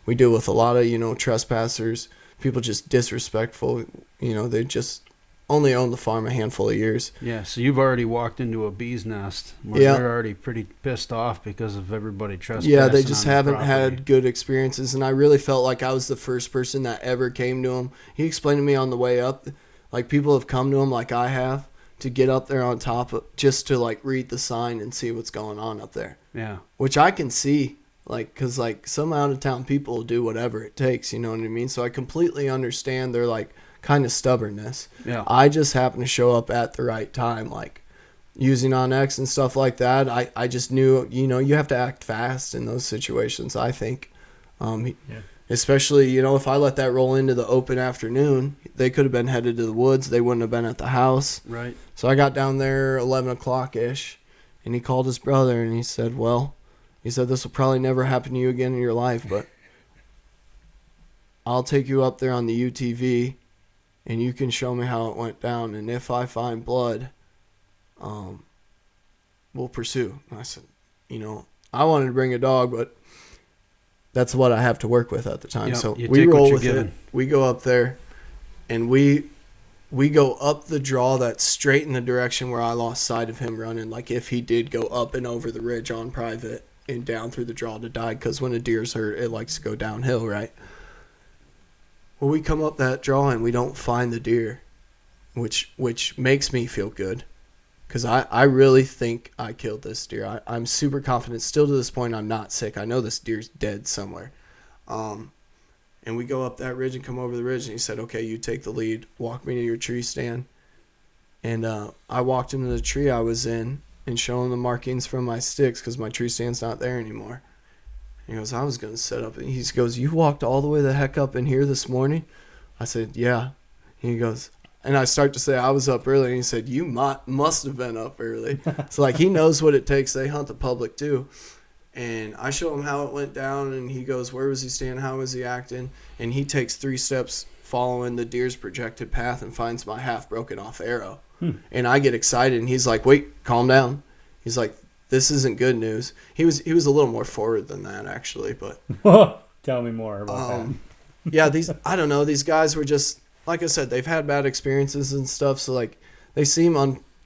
We deal with a lot of, trespassers, people just disrespectful. They just only own the farm a handful of years. Yeah, so you've already walked into a bee's nest where they're already pretty pissed off because of everybody trespassing. Yeah, they just on haven't property. had good experiences. And I really felt like I was the first person that ever came to him. He explained to me on the way up, like people have come to him like I have, to get up there on top of, just to like read the sign and see what's going on up there. Yeah. Which I can see, like, because like some out of town people will do whatever it takes, you know what I mean? So I completely understand their like kind of stubbornness. Yeah. I just happen to show up at the right time, like using on X and stuff like that. I just knew, you have to act fast in those situations, I think. Especially, if I let that roll into the open afternoon, they could have been headed to the woods. They wouldn't have been at the house. Right. So I got down there 11 o'clock-ish, and he called his brother, and he said, this will probably never happen to you again in your life, but I'll take you up there on the UTV, and you can show me how it went down. And if I find blood, we'll pursue. And I said, I wanted to bring a dog, but that's what I have to work with at the time. Yep, So you we take what roll you're with given. it. We go up there, and we go up the draw that's straight in the direction where I lost sight of him running. Like if he did go up and over the ridge on private and down through the draw to die, because when a deer's hurt, it likes to go downhill, right? Well, we come up that draw and we don't find the deer, which makes me feel good. Because I really think I killed this deer. I'm super confident. Still to this point, I'm not sick. I know this deer's dead somewhere. And we go up that ridge and come over the ridge. And he said, okay, you take the lead. Walk me to your tree stand. And I walked him to the tree I was in and showed him the markings from my sticks because my tree stand's not there anymore. And he goes, I was going to set up. And he goes, you walked all the way the heck up in here this morning? I said, yeah. And he goes, and I start to say I was up early, and he said, you must have been up early. So, like, he knows what it takes. They hunt the public, too. And I show him how it went down, and he goes, where was he standing? How was he acting? And he takes 3 steps following the deer's projected path and finds my half-broken-off arrow. And I get excited, and he's like, wait, calm down. He's like, this isn't good news. He was a little more forward than that, actually. But Tell me more about that. yeah, these guys were just like I said, they've had bad experiences and stuff. So like they seem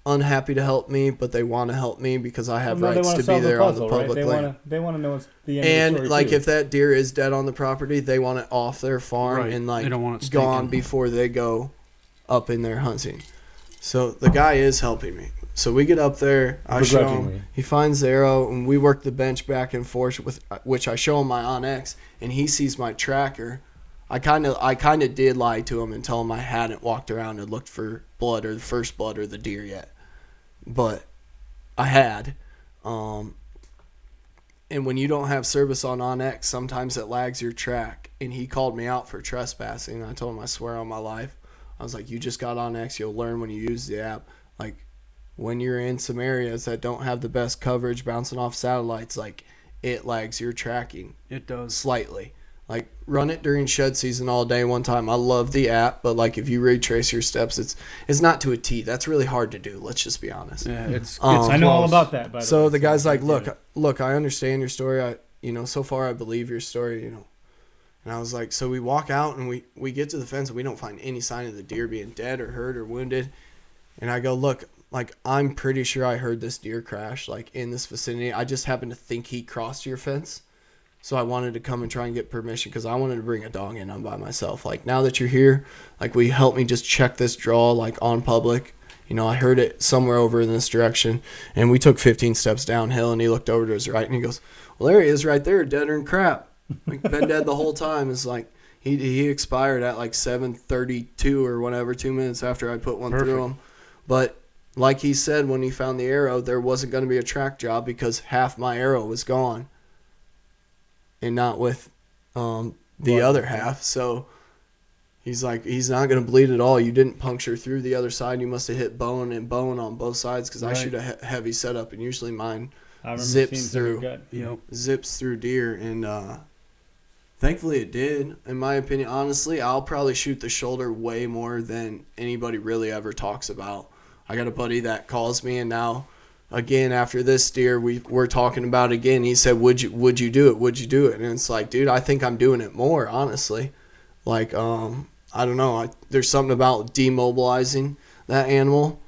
unhappy to help me, but they want to help me because I have Well, no, they rights wanna to be solve the there puzzle, on the public right? land. They want to know what's the end of the And story like too. if that deer is dead on the property, they want it off their farm Right. and like They don't want it gone stinking. before they go up in there hunting. So the guy is helping me. So we get up there, I show him, Begrudgingly. he finds the arrow, and we work the bench back and forth with which I show him my Onyx, and he sees my tracker. I kind of did lie to him and tell him I hadn't walked around and looked for blood or the first blood or the deer yet, but I had. And when you don't have service on Onyx, sometimes it lags your track. And he called me out for trespassing. And I told him, I swear on my life. I was like, you just got Onyx. You'll learn when you use the app. Like, when you're in some areas that don't have the best coverage bouncing off satellites, like, it lags your tracking It does. slightly. Like, run it during shed season all day one time. I love the app, but, like, if you retrace your steps, it's not to a T. That's really hard to do. Let's just be honest. Yeah, it's I know all close. about that. By the way, So the guy's I like, get it. look, I understand your story. So far I believe your story, And I was like, so we walk out and we get to the fence and we don't find any sign of the deer being dead or hurt or wounded. And I go, look, like, I'm pretty sure I heard this deer crash, like, in this vicinity. I just happened to think he crossed your fence. So I wanted to come and try and get permission because I wanted to bring a dog in on by myself. Like, now that you're here, like, will you help me just check this draw, like, on public? I heard it somewhere over in this direction. And we took 15 steps downhill, and he looked over to his right, and he goes, well, there he is right there, deader than crap. Like, been dead the whole time. It's like he expired at, like, 7:32 or whatever, 2 minutes after I put one through him. But like he said when he found the arrow, there wasn't going to be a track job because half my arrow was gone. And not with the other half. So he's like, he's not going to bleed at all. You didn't puncture through the other side. You must have hit bone and bone on both sides because I shoot a heavy setup, and usually mine I remember zips seeing through. gut. Yep. Zips through deer. And thankfully it did. In my opinion, honestly, I'll probably shoot the shoulder way more than anybody really ever talks about. I got a buddy that calls me, and now again after this deer we're talking about it again. He said, would you do it? Would you do it? And it's like, dude, I think I'm doing it more, honestly. Like, I don't know. There's something about demobilizing that animal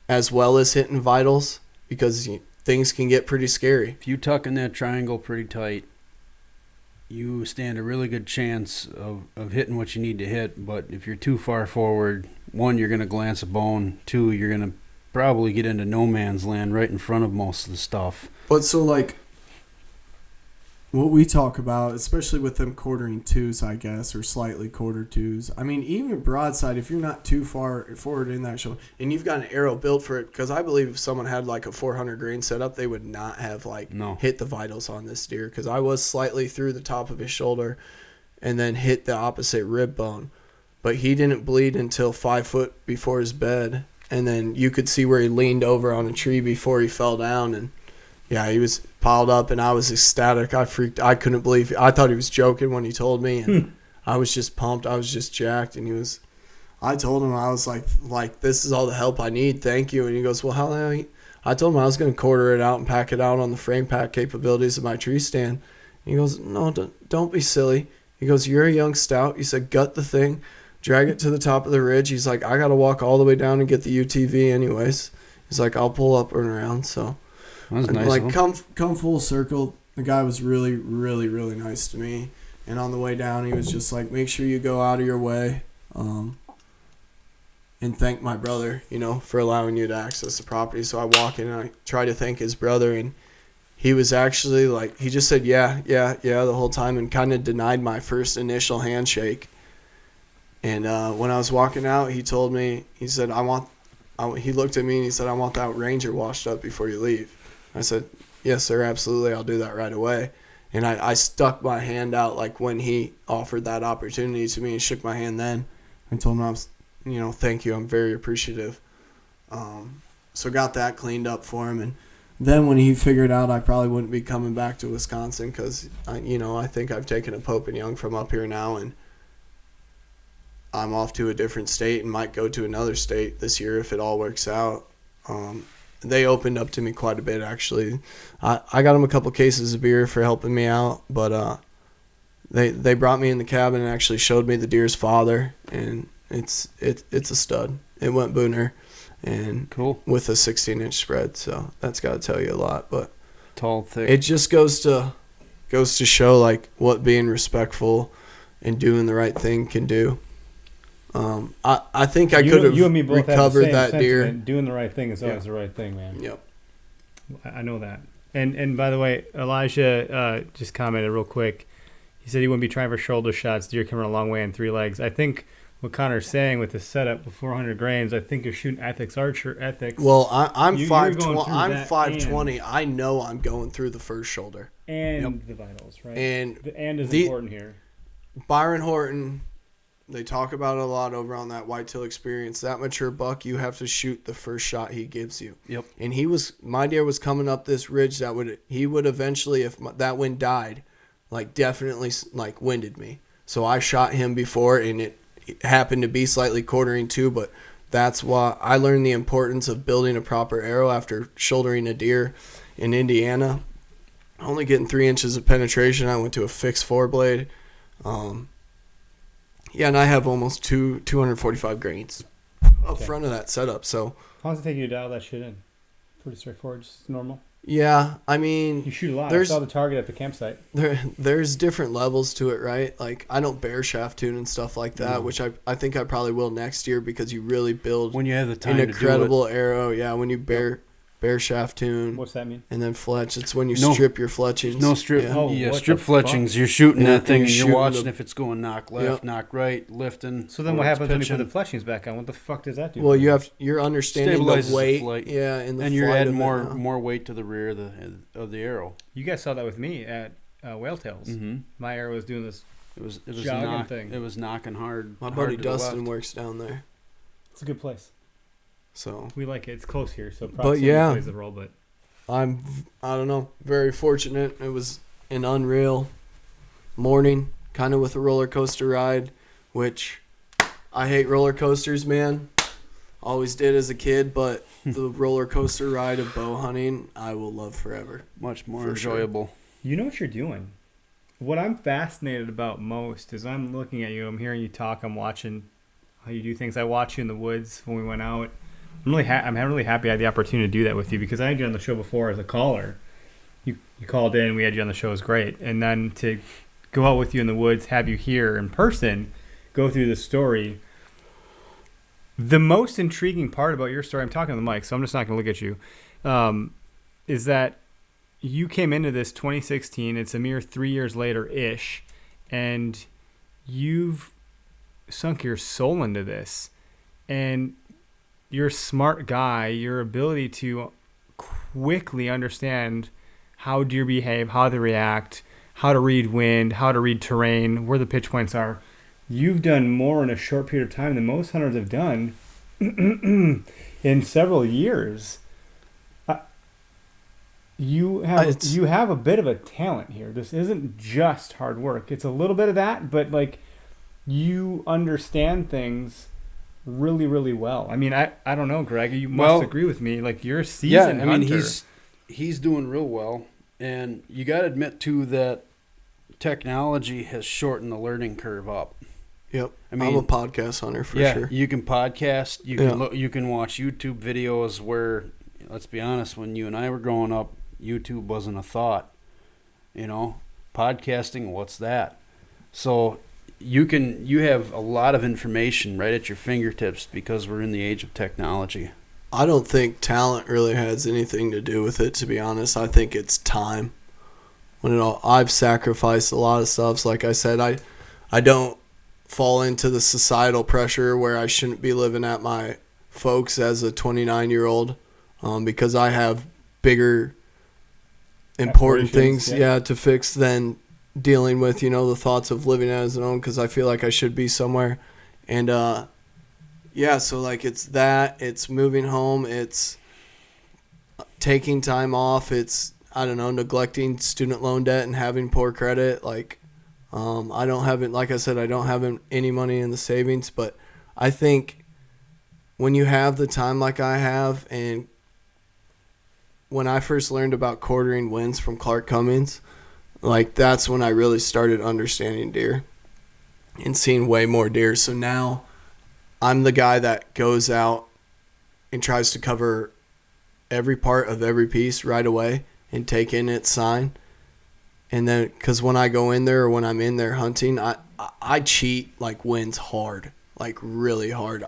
as well as hitting vitals because things can get pretty scary. If you tuck in that triangle pretty tight, you stand a really good chance of hitting what you need to hit. But if you're too far forward, one, you're going to glance a bone. Two, you're going to probably get into no man's land right in front of most of the stuff. But so, like, what we talk about, especially with them quartering twos, I guess, or slightly quarter twos. I mean, even broadside, if you're not too far forward in that shoulder, and you've got an arrow built for it, because I believe if someone had like a 400 grain setup, they would not have hit the vitals on this deer, because I was slightly through the top of his shoulder and then hit the opposite rib bone. But he didn't bleed until 5 foot before his bed, and then you could see where he leaned over on a tree before he fell down, and yeah, he was piled up, and I was ecstatic. I couldn't believe. I thought he was joking when he told me, and I was just pumped. I was just jacked, and I told him, I was like, this is all the help I need. Thank you. And he goes, well, I told him I was going to quarter it out and pack it out on the frame pack capabilities of my tree stand. And he goes, no, don't be silly. He goes, you're a young stout. He said, gut the thing, drag it to the top of the ridge. He's like, I got to walk all the way down and get the UTV anyways. He's like, I'll pull up and around. So. That was nice. Like, come full circle. The guy was really, really, really nice to me. And on the way down, he was just like, make sure you go out of your way, and thank my brother, for allowing you to access the property. So I walk in and I try to thank his brother, and he was actually like, he just said, yeah, the whole time, and kind of denied my first initial handshake. And when I was walking out, he told me, he said, he looked at me and he said, I want that Ranger washed up before you leave. I said, yes, sir, absolutely. I'll do that right away. And I stuck my hand out like when he offered that opportunity to me and shook my hand then. I told him I was, thank you. I'm very appreciative. So got that cleaned up for him. And then when he figured out I probably wouldn't be coming back to Wisconsin because, I think I've taken a Pope and Young from up here now, and I'm off to a different state and might go to another state this year if it all works out. They opened up to me quite a bit, actually. I got them a couple cases of beer for helping me out, but they brought me in the cabin and actually showed me the deer's father, and it's a stud. It went booner, and Cool. with a 16-inch spread, so that's got to tell you a lot. But Tall, thick. it just goes to show like what being respectful and doing the right thing can do. I think I could have you and me both recovered have the same that deer. sentiment. Doing the right thing is always Yeah. the right thing, man. Yep. I know that. And by the way, Elijah just commented real quick. He said he wouldn't be trying for shoulder shots. Deer coming a long way in 3 legs. I think what Connor's saying with the setup with 400 grains, I think you're shooting ethics. Well, I'm You're 5'20". going through I'm that 5'20". I know I'm going through the first shoulder. And the vitals, right? And the and is the- important here. Byron Horton, they talk about it a lot over on that Whitetail Experience. That mature buck, you have to shoot the first shot he gives you. Yep. And my deer was coming up this ridge he would eventually, if that wind died, like definitely like winded me. So I shot him before, and it happened to be slightly quartering too, but that's why I learned the importance of building a proper arrow after shouldering a deer in Indiana. Only getting 3 inches of penetration. I went to a fixed 4-blade. Yeah, and I have almost 245 grains up front of that setup. So How long does it take you to dial that shit in? Pretty straightforward, just normal. yeah, I mean, You shoot a lot. I There's- saw the target at the campsite. there's different levels to it, right? Like I don't bear shaft tune and stuff like that, No. which I think I probably will next year because you really build When you have the time an to do incredible arrow. Yeah, when you bear shaft tune What's that mean? and then fletch, it's when you No- strip your fletchings. it. No strip. Yeah. Oh, Yeah, what strip the fuck? fletchings. You're shooting Yeah, that thing, and and you're you're watching shooting if it's going knock left, Yep. knock right, lifting. So then or what it's happens when you put pitching. the fletchings back on? What the fuck does that do? Well, for you're understanding Stabilizes the the weight, flight. yeah, and the And you're flight adding of it now. more weight to the rear of the arrow. You guys saw that with me at Whaletails. Mm-hmm. My arrow was doing this. It was Jogging thing. It was knocking hard. My hard buddy to the Dustin left. works down there, It's a good place. so We like it. It's close here, so proximity yeah. plays a role. But I don't know, very fortunate. It was an unreal morning, kind of with a roller coaster ride, which I hate roller coasters, man. Always did as a kid, but the roller coaster ride of bow hunting, I will love forever. Much more For sure. enjoyable. you know what you're doing. What I'm fascinated about most is I'm looking at you. I'm hearing you talk. I'm watching how you do things. I watched you in the woods when we went out. I'm really happy I had the opportunity to do that with you because I had you on the show before as a caller. You called in. We had you on the show. It was great. And then to go out with you in the woods, have you here in person, go through the story. The most intriguing part about your story, I'm talking to the mic, so I'm just not going to look at you, is that you came into this 2016. It's a mere 3 years later-ish, and you've sunk your soul into this. And you're a smart guy. Your ability to quickly understand how deer behave, how they react, how to read wind, how to read terrain, where the pitch points are. You've done more in a short period of time than most hunters have done in several years. You have a bit of a talent here. This isn't just hard work. It's a little bit of that, but like you understand things really, really well. I mean, I don't know, Greg. You must agree with me. Like you're a seasoned hunter. he's doing real well, and you got to admit too that technology has shortened the learning curve up. Yep, I mean, I'm a podcast hunter for sure. You can podcast. You can you can watch YouTube videos where, let's be honest, when you and I were growing up, YouTube wasn't a thought. You know, podcasting, what's that? So you have a lot of information right at your fingertips because we're in the age of technology. I don't think talent really has anything to do with it, to be honest. I think it's time. I've sacrificed a lot of stuff. So like I said, I don't fall into the societal pressure where I shouldn't be living at my folks as a 29-year-old because I have bigger important things to fix than dealing with, the thoughts of living as an own, because I feel like I should be somewhere. And so like it's moving home, it's taking time off, it's neglecting student loan debt and having poor credit. Like I don't have any money in the savings, but I think when you have the time like I have, and when I first learned about quartering winds from Clark Cummings, like that's when I really started understanding deer and seeing way more deer. So now I'm the guy that goes out and tries to cover every part of every piece right away and take in its sign. And then, because when I go in there or when I'm in there hunting, I cheat like winds hard, like really hard.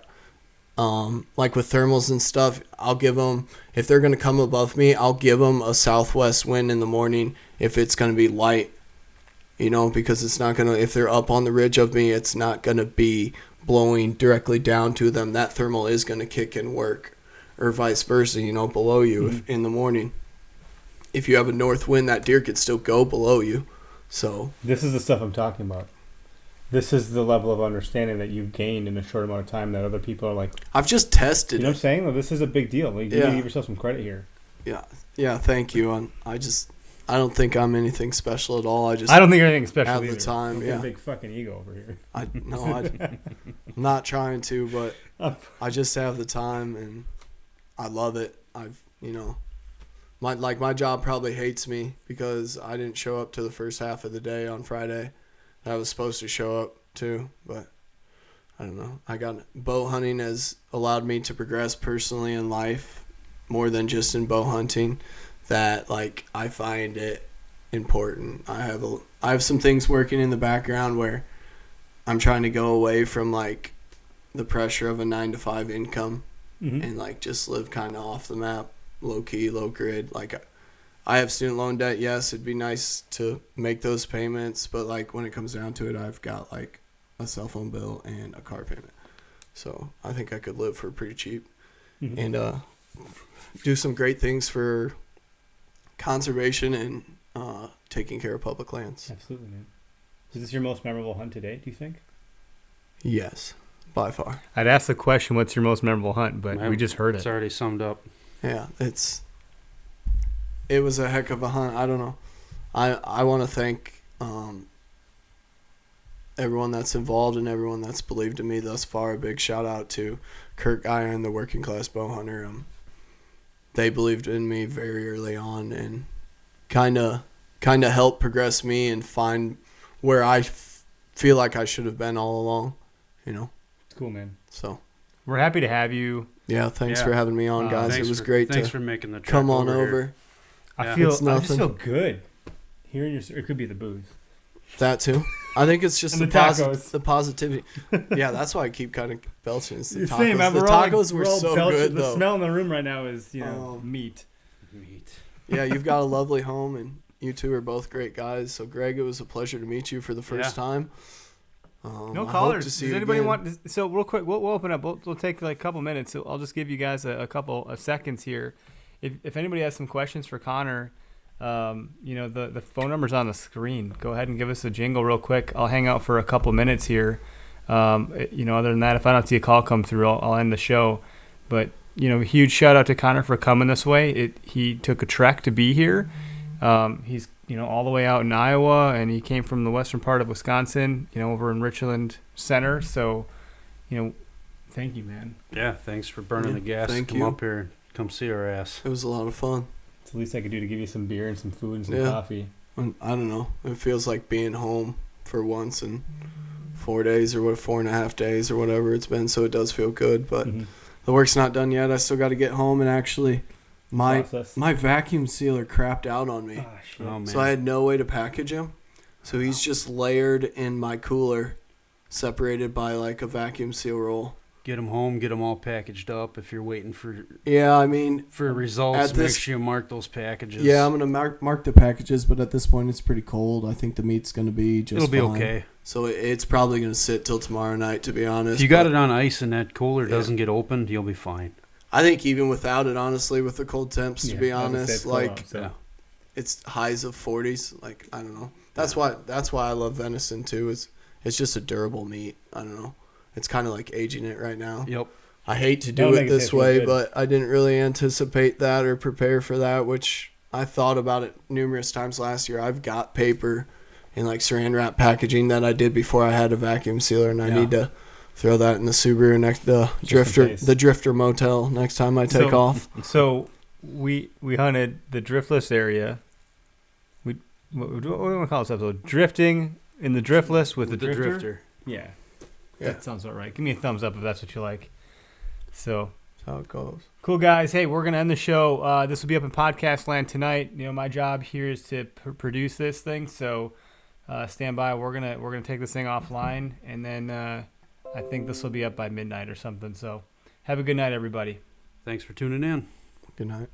Like with thermals and stuff, I'll give them, if they're going to come above me, I'll give them a southwest wind in the morning if it's going to be light, because it's not going to, if they're up on the ridge of me, it's not going to be blowing directly down to them. That thermal is going to kick and work, or vice versa, below you if, in the morning. If you have a north wind, that deer could still go below you. So this is the stuff I'm talking about. This is the level of understanding that you've gained in a short amount of time that other people are like. I've just tested. You know what I'm saying? Well, this is a big deal. Like, you need to give yourself some credit here. Yeah. Thank you. I don't think I'm anything special at all. I don't think you're anything special have either. the time. A big fucking ego over here. I'm not trying to, but I just have the time and I love it. My job probably hates me because I didn't show up to the first half of the day on Friday. I was supposed to show up to, but I don't know. I got bow hunting has allowed me to progress personally in life more than just in bow hunting. That I find it important. I have some things working in the background where I'm trying to go away from the pressure of a 9-to-5 income and just live kind of off the map, low key, low grid. I have student loan debt. Yes, it'd be nice to make those payments, but when it comes down to it, I've got a cell phone bill and a car payment. So I think I could live for pretty cheap and do some great things for conservation and taking care of public lands. Absolutely, man. Is this your most memorable hunt to date, do you think? Yes, by far. I'd ask the question, what's your most memorable hunt, but we just heard it. It's already summed up. Yeah, it was a heck of a hunt. I don't know. I want to thank everyone that's involved and everyone that's believed in me thus far. A big shout out to Kurt Geyer and the Working Class Bow Hunter. They believed in me very early on and kind of helped progress me and find where I feel like I should have been all along. It's cool, man. So we're happy to have you. Yeah, thanks for having me on, guys. It was great thanks for making the trek come on over. I just feel good hearing your. It could be the booze. That too. I think it's just the tacos. The positivity. Yeah, that's why I keep kind of belching. It's the You're tacos. saying, man, the tacos were so belching. good, The though. smell in the room right now is meat. Yeah, you've got a lovely home, and you two are both great guys. So, Greg, it was a pleasure to meet you for the first time. No callers. Does anybody want? So real quick, we'll open up. We'll take a couple minutes. So I'll just give you guys a couple of seconds here. If anybody has some questions for Connor, the phone number's on the screen. Go ahead and give us a jingle real quick. I'll hang out for a couple minutes here. Other than that, if I don't see a call come through, I'll end the show. But huge shout out to Connor for coming this way. He took a trek to be here. He's all the way out in Iowa, and he came from the western part of Wisconsin, over in Richland Center. So, thank you, man. Yeah, thanks for burning the gas. Come up here and come see our ass. It was a lot of fun. It's the least I could do to give you some beer and some food and some coffee. I don't know. It feels like being home for once in 4 days or 4.5 days or whatever it's been. So it does feel good, but the work's not done yet. I still got to get home and actually. My vacuum sealer crapped out on me. Oh, man. So I had no way to package him. So he's just layered in my cooler, separated by a vacuum seal roll. Get them home, get them all packaged up. If you're waiting for for results, make sure you mark those packages. Yeah, I'm gonna mark the packages, but at this point it's pretty cold. I think the meat's gonna be just. It'll be fine. okay. So it's probably gonna sit till tomorrow night, to be honest. If you got it on ice and that cooler doesn't get opened, you'll be fine. I think even without it, honestly, with the cold temps, to be honest, it's highs of 40s. I don't know. That's why I love venison too. It's just a durable meat. I don't know. It's kind of like aging it right now. Yep. I hate to do it this way, but I didn't really anticipate that or prepare for that, which I thought about it numerous times last year. I've got paper and saran wrap packaging that I did before I had a vacuum sealer, and I need to throw that in the Subaru the Drifter motel next time I take off. So we hunted the driftless area. What do we want to call this episode? Drifting in the driftless with the drifter. Yeah. Yeah. That sounds about right. Give me a thumbs up if that's what you like. So That's how it goes. cool, guys. Hey, we're gonna end the show. This will be up in podcast land tonight. My job here is to produce this thing. So stand by. We're gonna take this thing offline, and then I think this will be up by midnight or something. So have a good night, everybody. Thanks for tuning in. Good night.